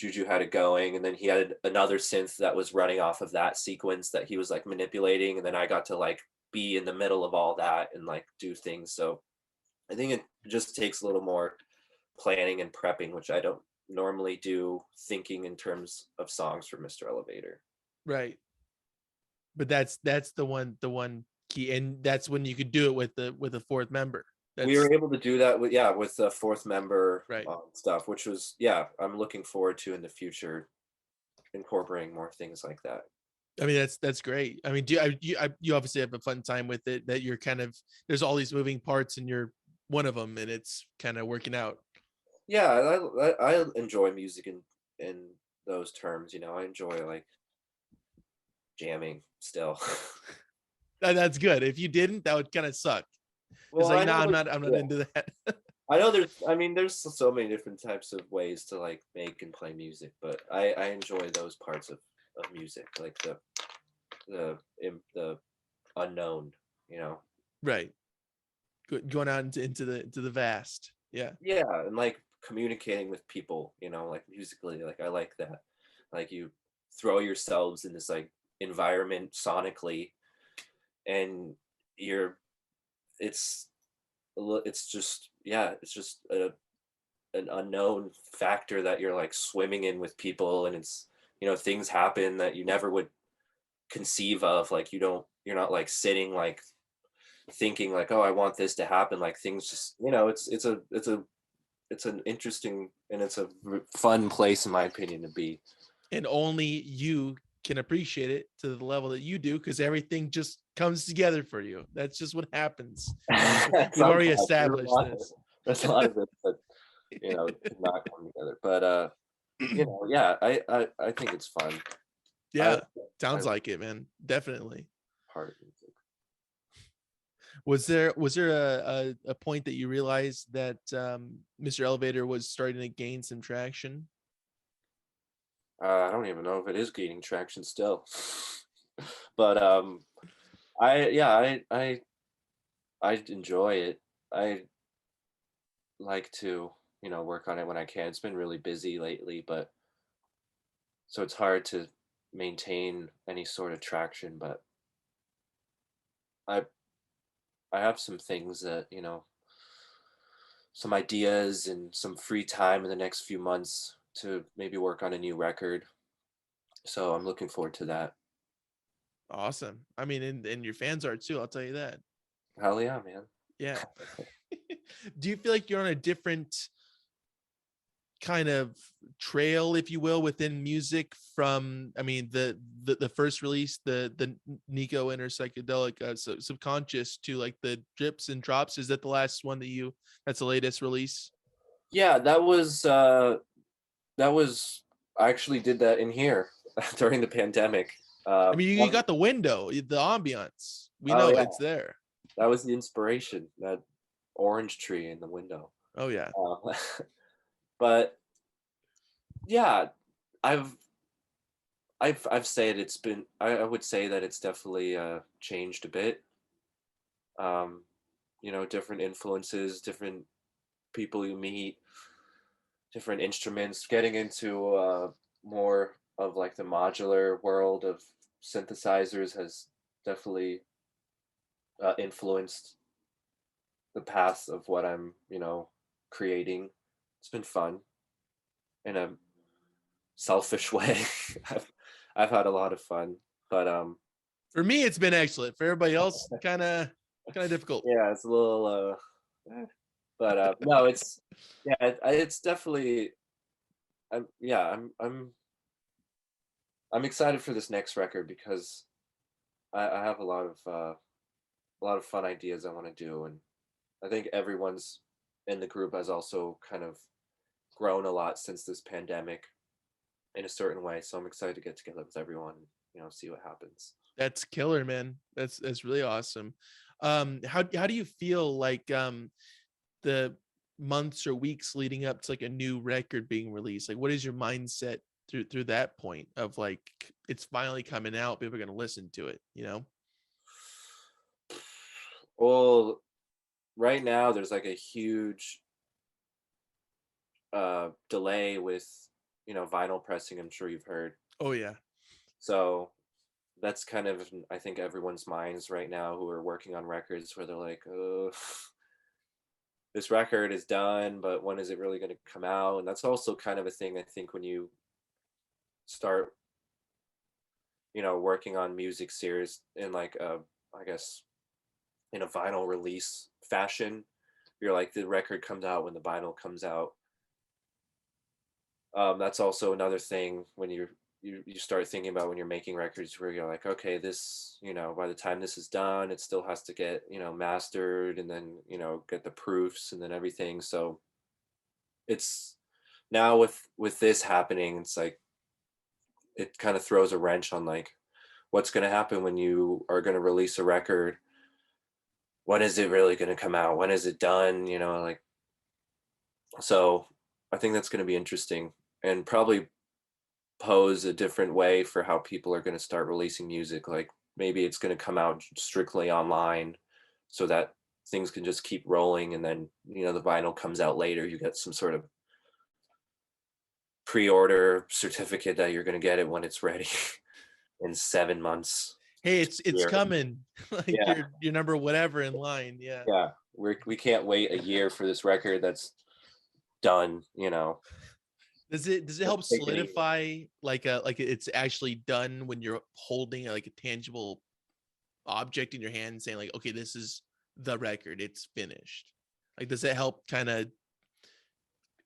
Juju had it going, and then he had another synth that was running off of that sequence that he was like manipulating, and then I got to like be in the middle of all that and like do things. So I think it just takes a little more planning and prepping, which I don't normally do, thinking in terms of songs for Mr. Elevator. Right. But that's the one key, and that's when you could do it with a fourth member. We were able to do that with the fourth member Right. stuff, which was I'm looking forward to in the future, incorporating more things like that. I mean, that's great. I mean, you obviously have a fun time with it, that you're kind of, there's all these moving parts and you're one of them, and it's kind of working out. Yeah, I enjoy music in those terms. I enjoy like jamming still. That's good. If you didn't, that would kind of suck. It's Well, like, I no, know I'm not into that. I know there's so many different types of ways to like make and play music, but I enjoy those parts of music, like the unknown, Right. Going out into the vast. Yeah. Yeah, and like communicating with people, like musically, like I like that. Like you throw yourselves in this like environment sonically, and you're it's it's just it's just an unknown factor that you're like swimming in with people, and it's things happen that you never would conceive of. Like you're not like sitting like thinking like, oh, I want this to happen. Like things just it's an interesting and it's a fun place, in my opinion, to be. And only you can appreciate it to the level that you do, because everything just comes together for you. That's just what happens. We've already established this. There's a lot of it, but not come together. But I think it's fun. Yeah, sounds like it, man. Definitely. Part of music. Was there a point that you realized that Mr. Elevator was starting to gain some traction? I don't even know if it is gaining traction still. But I enjoy it. I like to work on it when I can. It's been really busy lately, but so it's hard to maintain any sort of traction. But I have some things that some ideas and some free time in the next few months to maybe work on a new record. So I'm looking forward to that. Awesome. I mean, and your fans are too, I'll tell you that. Hell yeah, man. Yeah. Do you feel like you're on a different kind of trail, if you will, within music from, I mean, the first release, the Nico Inner Psychedelic Subconscious, to like the Drips and Drops? Is that the last one that's the latest release? Yeah, that was I actually did that in here during the pandemic. I mean, you got the window, the ambiance. We know it's there. That was the inspiration, that orange tree in the window. Oh yeah. But yeah, I would say that it's definitely changed a bit. Different influences, different people you meet, different instruments, getting into more of like the modular world of synthesizers has definitely influenced the path of what I'm creating. It's been fun in a selfish way. I've had a lot of fun, but for me it's been excellent. For everybody else, kind of difficult. Yeah, it's a little but no, it's it's definitely I'm excited for this next record because I have a lot of fun ideas I want to do, and I think everyone's in the group has also kind of grown a lot since this pandemic in a certain way. So I'm excited to get together with everyone, see what happens. That's killer, man. That's really awesome. How do you feel like the months or weeks leading up to like a new record being released? Like, what is your mindset through that point of like, it's finally coming out, people are going to listen to it, Well, right now there's like a huge delay with vinyl pressing. I'm sure you've heard. Oh yeah. So that's kind of, I think, everyone's minds right now who are working on records, where they're like, oh, this record is done, but when is it really going to come out? And that's also kind of a thing, I think, when you start, working on music series in like I guess in a vinyl release fashion. You're like, the record comes out when the vinyl comes out. That's also another thing when you start thinking about when you're making records, where you're like, okay, this, by the time this is done, it still has to get, mastered, and then, get the proofs and then everything. So it's now with this happening, it's like it kind of throws a wrench on like what's going to happen when you are going to release a record. When is it really going to come out? When is it done? Like, so I think that's going to be interesting, and probably pose a different way for how people are going to start releasing music. Like, maybe it's going to come out strictly online, so that things can just keep rolling, and then the vinyl comes out later. You get some sort of pre-order certificate that you're going to get it when it's ready in 7 months. Hey, it's Yeah. coming. Like Yeah. your number whatever in line. Yeah. Yeah, we can't wait a year for this record that's done. Does it help Let's take it easy. solidify like it's actually done when you're holding like a tangible object in your hand, saying like, okay, this is the record, it's finished? Like, does it help kind of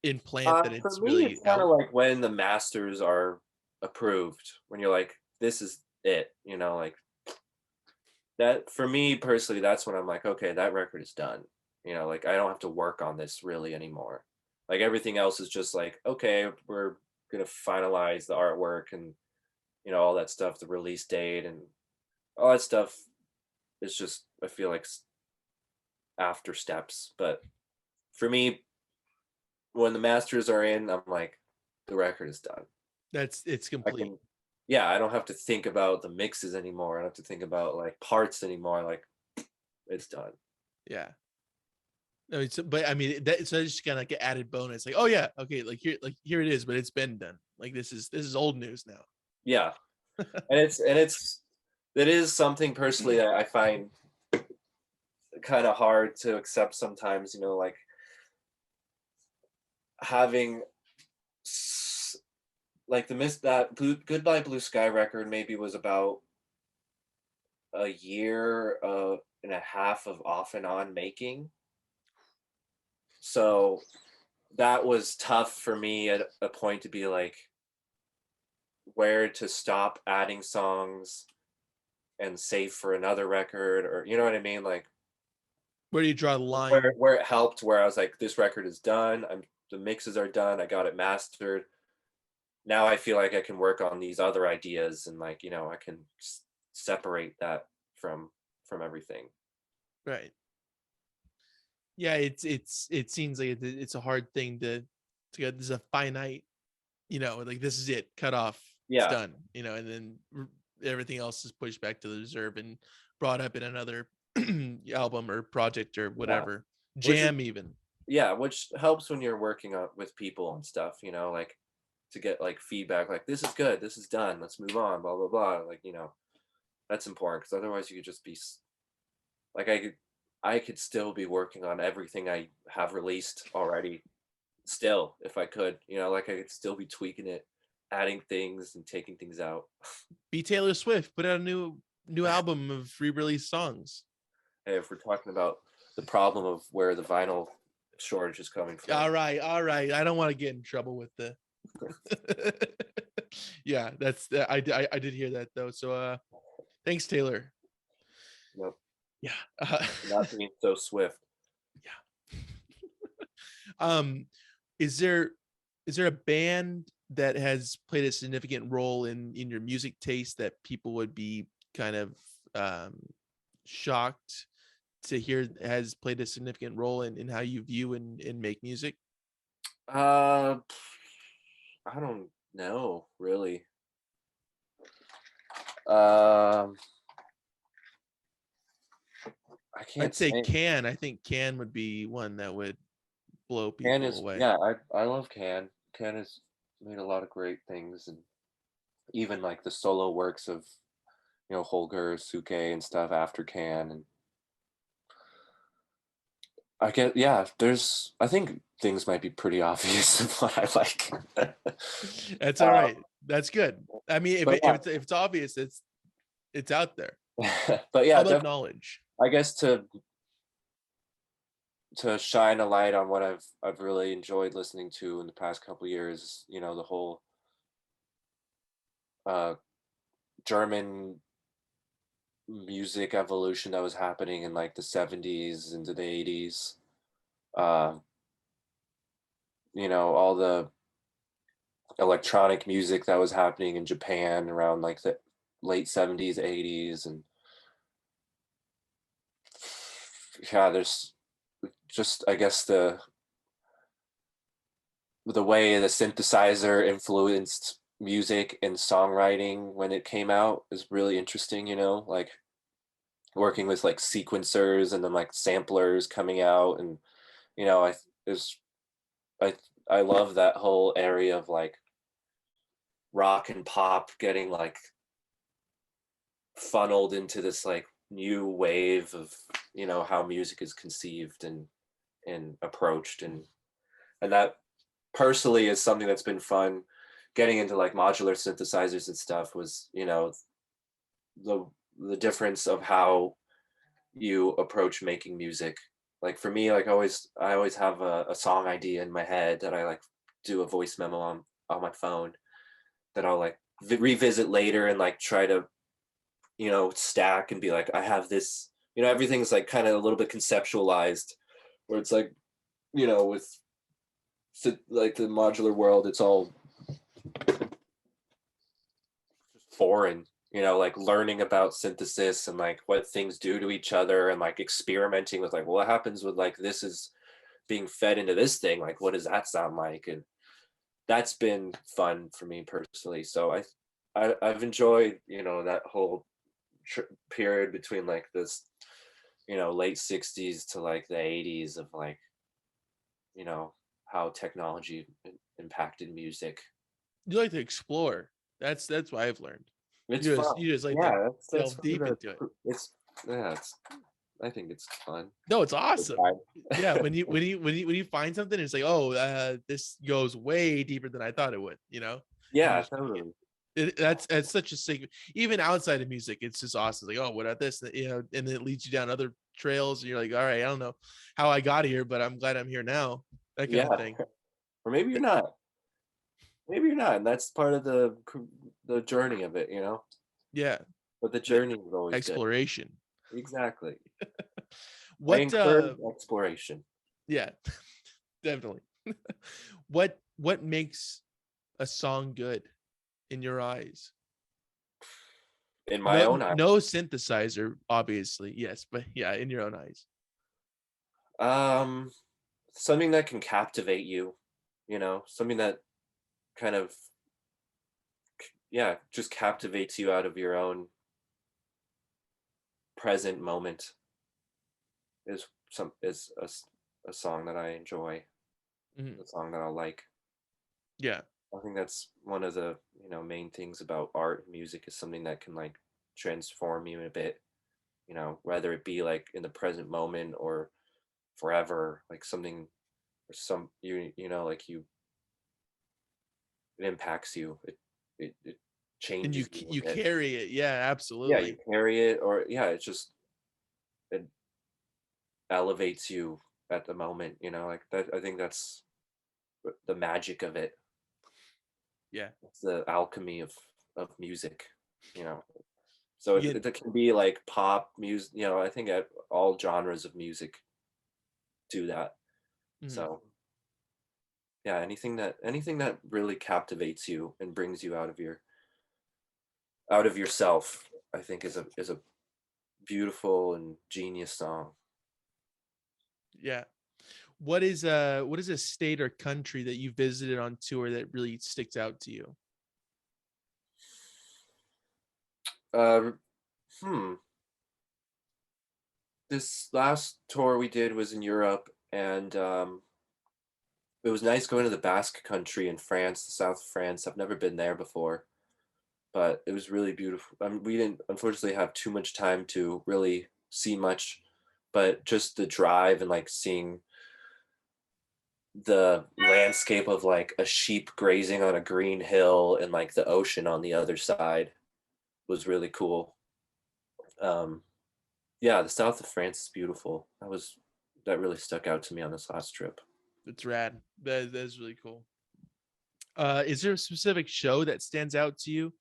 implant that For it's me, really it's kind out? of like when the masters are approved, when you're like, this is it. Like that. For me personally, that's when I'm like, okay, that record is done. Like, I don't have to work on this really anymore. Like, everything else is just like, okay, we're gonna finalize the artwork and all that stuff, the release date and all that stuff. Is just, I feel like, after steps. But for me, when the masters are in, I'm like, the record is done. It's I complete. can, yeah, I don't have to think about the mixes anymore. I don't have to think about like parts anymore. Like, it's done. Yeah. No, but I mean that, so it's just kind of like an added bonus. Like, oh yeah, okay, like here it is, but it's been done. Like, this is old news now. Yeah, it is something personally that I find kind of hard to accept sometimes. Like, having like the miss that Goodbye Blue Sky record maybe was about a year and a half of off and on making. So that was tough for me at a point to be like, where to stop adding songs and save for another record, or you know what I mean? Like, Where do you draw the line? where it helped, where I was like, this record is done. The mixes are done. I got it mastered. Now I feel like I can work on these other ideas, and like, I can separate that from everything. Right. Yeah, it seems like it's a hard thing to get. There's a finite, like, this is it, cut off, it's Yeah. done, and then everything else is pushed back to the reserve and brought up in another album or project or Yeah. whatever, Which is, jam even. yeah, which helps when you're working on with people and stuff, like, to get like feedback, like, this is good, this is done, let's move on, blah blah blah. Like, that's important, because otherwise you could just be like, I could still be working on everything I have released already, still, if I could, like, I could still be tweaking it, adding things and taking things out. Be Taylor Swift, put out a new album of re-released songs. Hey, if we're talking about the problem of where the vinyl shortage is coming from. All right, I don't want to get in trouble with the yeah, I did hear that though. So thanks, Taylor. Yep. Yeah. Not being so swift. Yeah. Is there a band that has played a significant role in your music taste that people would be kind of shocked to hear has played a significant role in how you view and make music? Uh, I don't know, really. Um, I can't I'd say say. Can. I think Can would be one that would blow Can people is, away. yeah, I love Can. Can is made a lot of great things, and even like the solo works of Holger, Suke, and stuff after Can, and I get I think things might be pretty obvious of what I like. That's all right. That's good. I mean, But if it's obvious, it's out there. but yeah, Public definitely. knowledge. I guess to shine a light on what I've really enjoyed listening to in the past couple years, the whole uh German music evolution that was happening in like the 70s into the 80s. Uh, all the electronic music that was happening in Japan around like the late 70s, 80s, and yeah, there's just I guess the way the synthesizer influenced music and songwriting when it came out is really interesting, like working with like sequencers and then like samplers coming out, and I is I I love that whole area of like rock and pop getting like funneled into this like new wave of how music is conceived and approached, and that personally is something that's been fun getting into like modular synthesizers and stuff, was the the difference of how you approach making music. Like for me, like I always have a song idea in my head that I like do a voice memo on my phone that I'll like revisit later and like try to stack and be like, I have this, everything's like kind of a little bit conceptualized, where it's like, with like the modular world, it's all foreign, like learning about synthesis and like what things do to each other, and like experimenting with like, well, what happens with like this is being fed into this thing, like what does that sound like? And that's been fun for me personally. So I've enjoyed that whole period between like this late 60s to like the 80s of like how technology impacted music. You like to explore. That's what I've learned. It's fun. You just like to Yeah, that's delve fun deep into it. it's yeah, I think it's fun. No, it's Good awesome. time. Yeah, when you find something, it's like, oh, this goes way deeper than I thought it would. And Yeah, just totally. that's such a sig. Even outside of music, it's just awesome. Like, oh, what about this? And then it leads you down other trails, and you're like, all right, I don't know how I got here, but I'm glad I'm here now. That kind of Yeah. thing. Or maybe you're not. Maybe you're not, and that's part of the journey of it, Yeah, but the the journey is always good. exploration. Exactly. I What encourage exploration. Yeah, definitely. What makes a song good in your eyes? In my No own eyes. no synthesizer, obviously. Yes, but yeah, in your own eyes. Um, Something that can captivate you, something that kind of, yeah, just captivates you out of your own present moment, is a song that I enjoy, Mhm. a song that I like. Yeah. I think that's one of the, main things about art and music, is something that can like transform you a bit, whether it be like in the present moment or forever, like something, or some like it impacts you. It And changes you you a bit. carry it. Yeah, Yeah, you absolutely. carry it, or yeah, it elevates you at the moment, like that. I think that's the magic of it. Yeah. It's the alchemy of music, you know. So You get it can be like pop music, I think all genres of music do that. mhm. So yeah, anything that really captivates you and brings you out of yourself, I think is a beautiful and genius song. Yeah. What is a state or country that you visited on tour that really sticks out to you? Uh, hmm. This last tour we did was in Europe, and it was nice going to the Basque country in France, the south of France. I've never been there before, but it was really beautiful. We didn't unfortunately have too much time to really see much, but just the drive and like seeing the landscape of like a sheep grazing on a green hill and like the ocean on the other side was really cool. Um, yeah, the south of France is beautiful. That really stuck out to me on this last trip. It's rad. That is really cool. Is there a specific show that stands out to you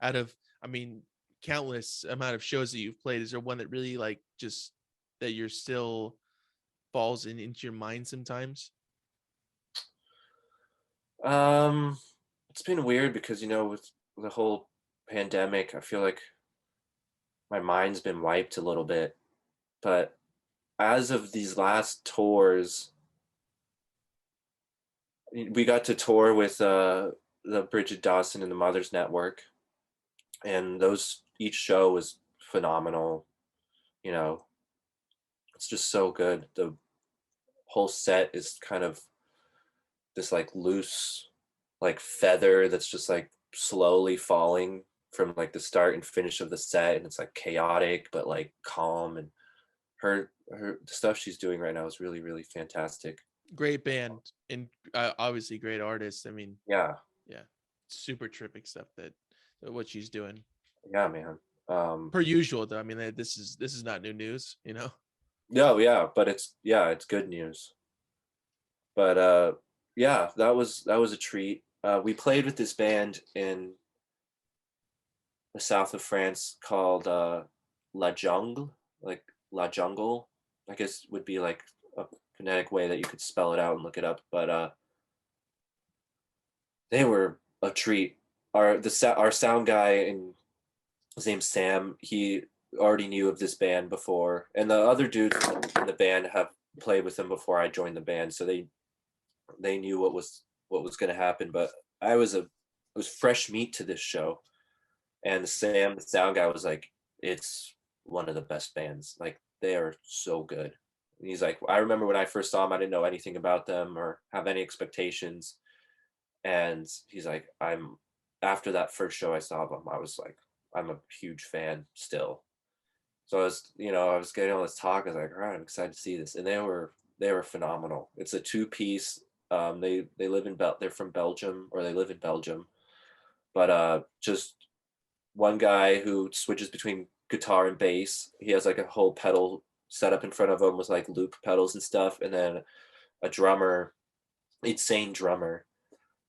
out of, I mean, countless amount of shows that you've played? Is there one that really like just that you're still falls into your mind sometimes? Um, it's been weird because with the whole pandemic, I feel like my mind's been wiped a little bit. But as of these last tours, we got to tour with the Bridget Dawson and the Mothers Network, and those each show was phenomenal. You know, it's just so good. The whole set is kind of this like loose, like feather that's just like slowly falling from like the start and finish of the set, and it's like chaotic but like calm. And the stuff she's doing right now is really really fantastic. Great band and obviously great artist. I mean, Yeah, yeah, super terrific stuff that what she's doing. yeah, man. Per usual, though. I mean, this is not new news, you know. No, yeah, but it's good news. But yeah, that was a treat. We played with this band in the south of France called La Jungle, like La Jungle, I guess would be like a phonetic way that you could spell it out and look it up. But they were a treat. Our sound guy, and his name's Sam. He already knew of this band before, and the other dudes in the band have played with them before I joined the band, so they knew what was going to happen. But I was fresh meat to this show, and Sam, the sound guy, was like, "It's one of the best bands. Like they are so good." And he's like, "I remember when I first saw them, I didn't know anything about them or have any expectations." And he's like, "I'm after that first show I saw them, I was like, I'm a huge fan still." So I was getting all this talk. I was like, "All right, I'm excited to see this," and they were phenomenal. It's a two piece. They live in they're from Belgium, or they live in Belgium, but just one guy who switches between guitar and bass. He has like a whole pedal set up in front of him with like loop pedals and stuff, and then a drummer, insane drummer,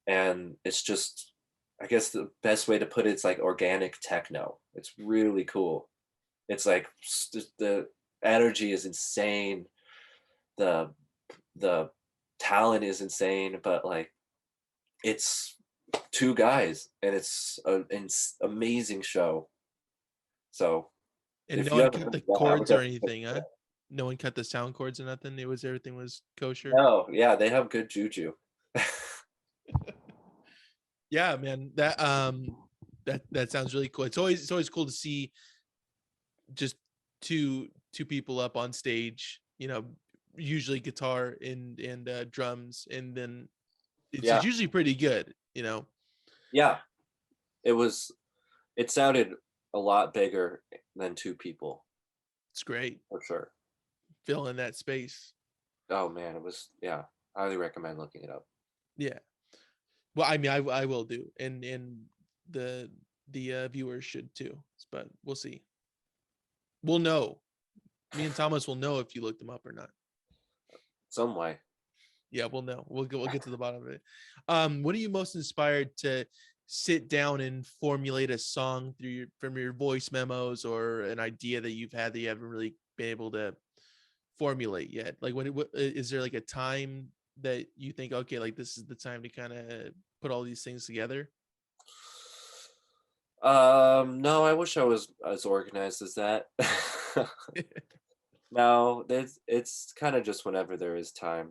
and it's just, I guess the best way to put it's like organic techno. It's really cool. It's like the energy is insane. The the talent is insane, but like it's two guys and it's an amazing show. So And if no you one haven't cut heard the of that, I would cords or definitely anything, huh? No one cut the sound cords or nothing. Everything was kosher. no, yeah, they have good juju. Yeah, man. That sounds really cool. It's always cool to see just two people up on stage, usually guitar and drums, and then it's Yeah, usually pretty good. yeah. It was. It sounded a lot bigger than two people It's great for sure. filling that space. Oh man, it was. Yeah, highly recommend looking it up. Yeah. Well, I mean, I will do, and the viewers should too, but we'll see. We'll know. Me and Thomas will know if you looked them up or not. Some way. Yeah, we'll know. We'll get to the bottom of it. What are you most inspired to sit down and formulate a song from your voice memos, or an idea that you've had that you haven't really been able to formulate yet? Like is there like a time that you think, okay, like this is the time to kind of put all these things together? No, I wish I was as organized as that. No, it's kind of just whenever there is time,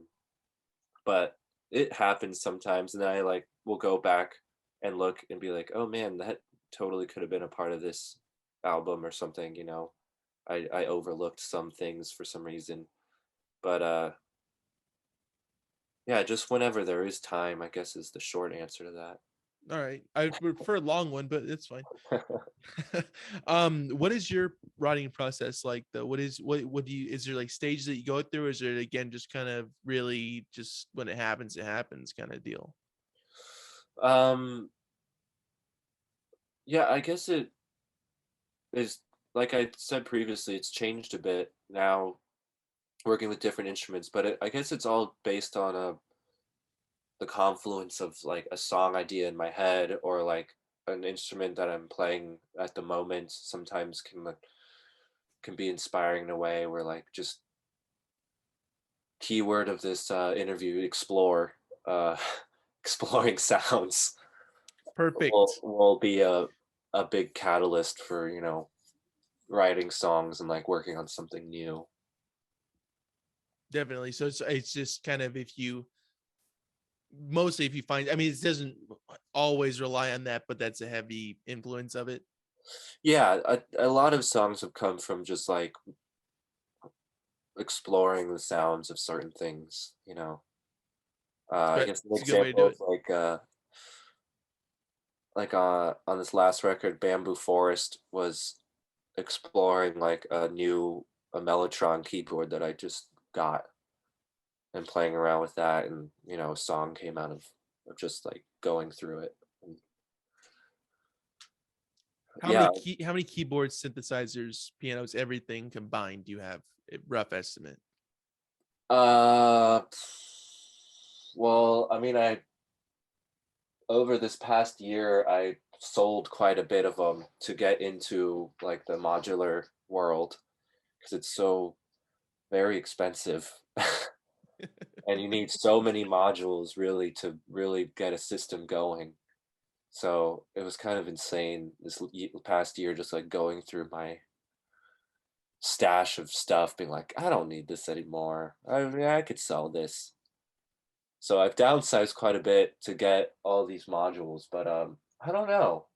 but it happens sometimes, and I like will go back and look and be like, oh man, that totally could have been a part of this album or something. I overlooked some things for some reason, but Yeah, just whenever there is time, I guess, is the short answer to that. All right, I would prefer a long one, but it's fine. What is your writing process like though? What do you, is there like stages that you go through, or is it again just kind of really just when it happens kind of deal? um yeah, I guess it is, like I said previously, it's changed a bit now working with different instruments, but I guess it's all based on the confluence of like a song idea in my head, or like an instrument that I'm playing at the moment sometimes can be inspiring in a way where, like, just keyword of this interview, explore, uh exploring sounds will Perfect. will be a big catalyst for, writing songs and like working on something new. Definitely. So it's just kind of, if you mostly, if you find, I mean, it doesn't always rely on that, but that's a heavy influence of it. Yeah, a lot of songs have come from just like exploring the sounds of certain things, I But guess an it's a good way to do example is it. on this last record, Bamboo Forest was exploring like a Mellotron keyboard that I just got, and playing around with that, and a song came out of just like going through it. And yeah, How many keyboards, synthesizers, pianos, everything combined do you have? A rough estimate. uh well, I mean, I over this past year, I sold quite a bit of them to get into like the modular world, because it's so very expensive. And you need so many modules really to really get a system going. So it was kind of insane this past year, just like going through my stash of stuff, being like, I don't need this anymore. I mean, I could sell this. So I've downsized quite a bit to get all these modules, but I don't know.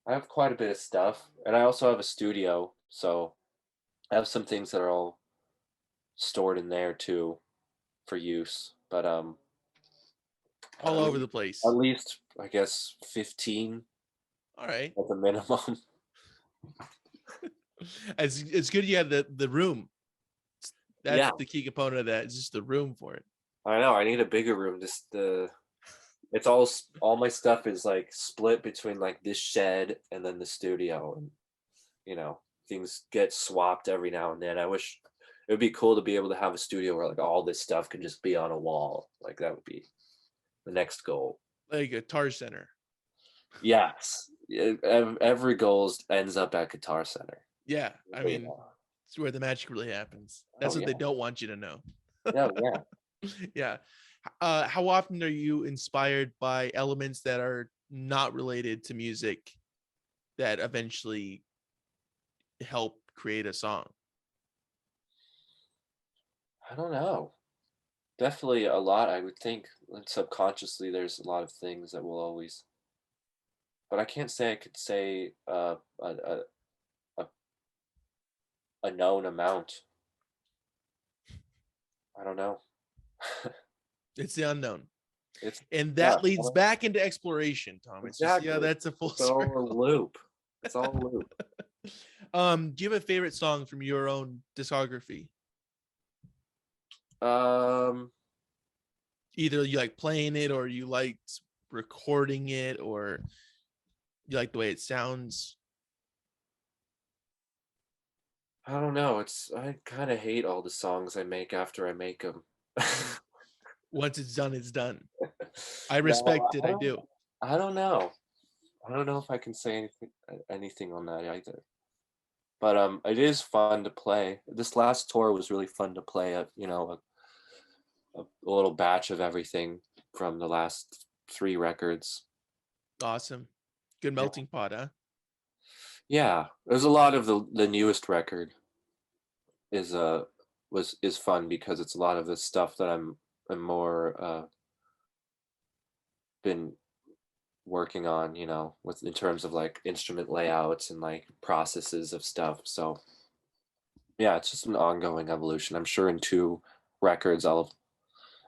I have quite a bit of stuff, and I also have a studio, so I have some things that are all stored in there too for use. But All at over least, the place. I guess 15 All right. at the minimum. It's good you have the room. That's Yeah, the key component of that. It's just the room for it. I know. I need a bigger room. Just the It's all my stuff is like split between like this shed and then the studio, and you know things get swapped every now and then. I wish it would be cool to be able to have a studio where like all this stuff can just be on a wall. Like that would be the next goal. Like a guitar center. Yes, every goal ends up at Guitar Center. Yeah. I Yeah. mean, it's where the magic really happens. That's Oh what yeah. they don't want you to know. Yeah, yeah. Yeah. How often are you inspired by elements that are not related to music that eventually help create a song? I don't know. Definitely a lot. I would think, and subconsciously, there's a lot of things that will always. But I can't say I could say a, a known amount. I don't know. It's the unknown. It's And yeah, that leads back into exploration, Thomas. You see how exactly. that's a full It's all a circle. loop. It's all a loop. Do you have a favorite song from your own discography? Um, Either you like playing it, or you liked recording it, or you like the way it sounds? I don't know. I kind of hate all the songs I make after I make them. Once it's done, it's done. I No, respect it. I do. I don't know. I don't know if I can say anything on that either. But it is fun to play. This last tour was really fun to play a little batch of everything from the last 3 records. Awesome. Good Yeah, melting pot, huh? yeah. There's a lot of the newest record is is fun because it's a lot of the stuff that I'm more been working on, with in terms of like instrument layouts and like processes of stuff. So yeah, it's just an ongoing evolution. I'm sure in 2 records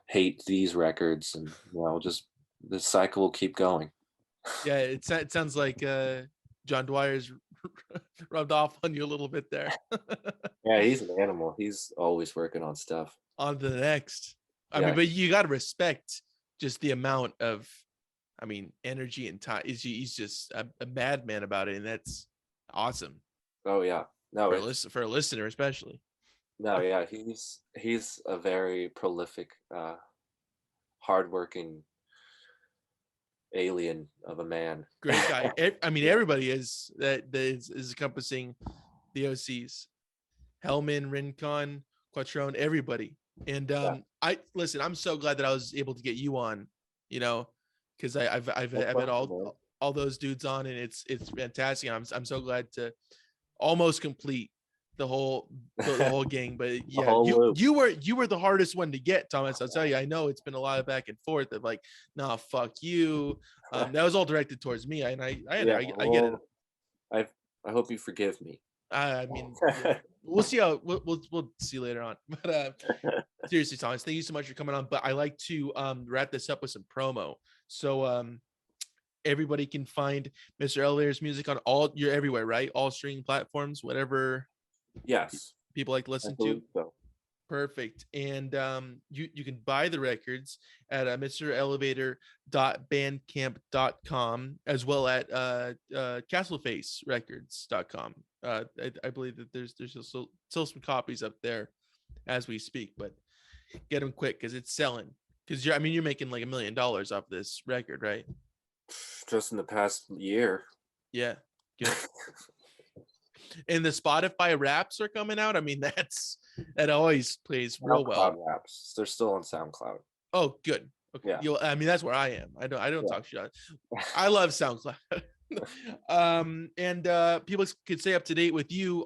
hate these records, and just the cycle will keep going. Yeah, it sounds like John Dwyer's rubbed off on you a little bit there. Yeah, he's an animal. He's always working on stuff. On to the next. I mean, Yeah. but you got to respect just the amount of, I mean, energy and time. He's just a madman about it, and that's awesome Oh yeah. No, for it's for a listener, especially. no, yeah. He's a very prolific, hardworking alien of a man. Great guy. I mean, Yeah. everybody is encompassing the OCs. Hellman, Rincon, Quattrone, everybody. And Yeah. I listen. I'm so glad that I was able to get you on. You know, because I've No had problem, man. all those dudes on, and it's fantastic. I'm so glad to almost complete the whole gang. But The yeah, whole loop. you were the hardest one to get, Thomas. I'll tell you. I know it's been a lot of back and forth of like, nah, fuck you. That was all directed towards me, and Yeah. I get it. Well, I hope you forgive me. I mean, yeah, we'll see how we'll see later on. But seriously, Thomas, thank you so much for coming on. But I like to wrap this up with some promo. So everybody can find Mr. Elevator's music on you're everywhere, right? All streaming platforms, whatever Yes, people like to I listen to. believe so. Perfect. And you can buy the records at mrelevator.bandcamp.com as well at castlefacerecords.com. I believe that there's still some copies up there as we speak, but get them quick because it's selling. Because you're making like $1 million off this record, right? Just in the past year. Yeah, good. And the Spotify raps are coming out. I mean, that always plays real well. SoundCloud raps. They're still on SoundCloud. Oh, good. Okay. Yeah. I mean, that's where I am. I don't Yeah. talk shit. I love SoundCloud. And people could stay up to date with you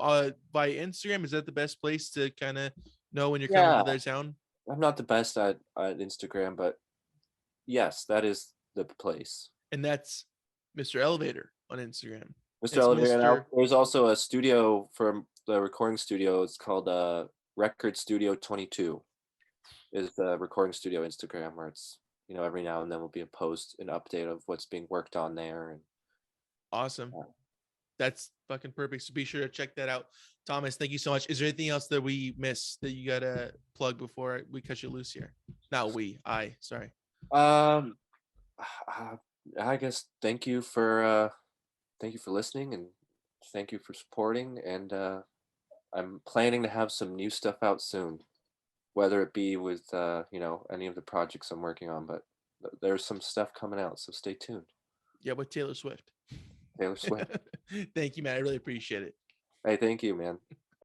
by Instagram. Is that the best place to kind of know when you're coming to their town? I'm not the best at Instagram, but yes, that is the place. And that's Mr. Elevator on Instagram. Mr. Elevator. Now, there's also a studio from the recording studio. It's called Record Studio 22. Is the recording studio Instagram, where it's every now and then will be a post, an update of what's being worked on there. And awesome. That's fucking perfect. So be sure to check that out. Thomas, thank you so much. Is there anything else that we missed that you gotta plug before we cut you loose here? Not sorry. I guess thank you for listening, and thank you for supporting. And I'm planning to have some new stuff out soon, whether it be with any of the projects I'm working on. But there's some stuff coming out, so stay tuned. Yeah, with Taylor Swift. Taylor Swift. Thank you, man. I really appreciate it. Hey, thank you, man.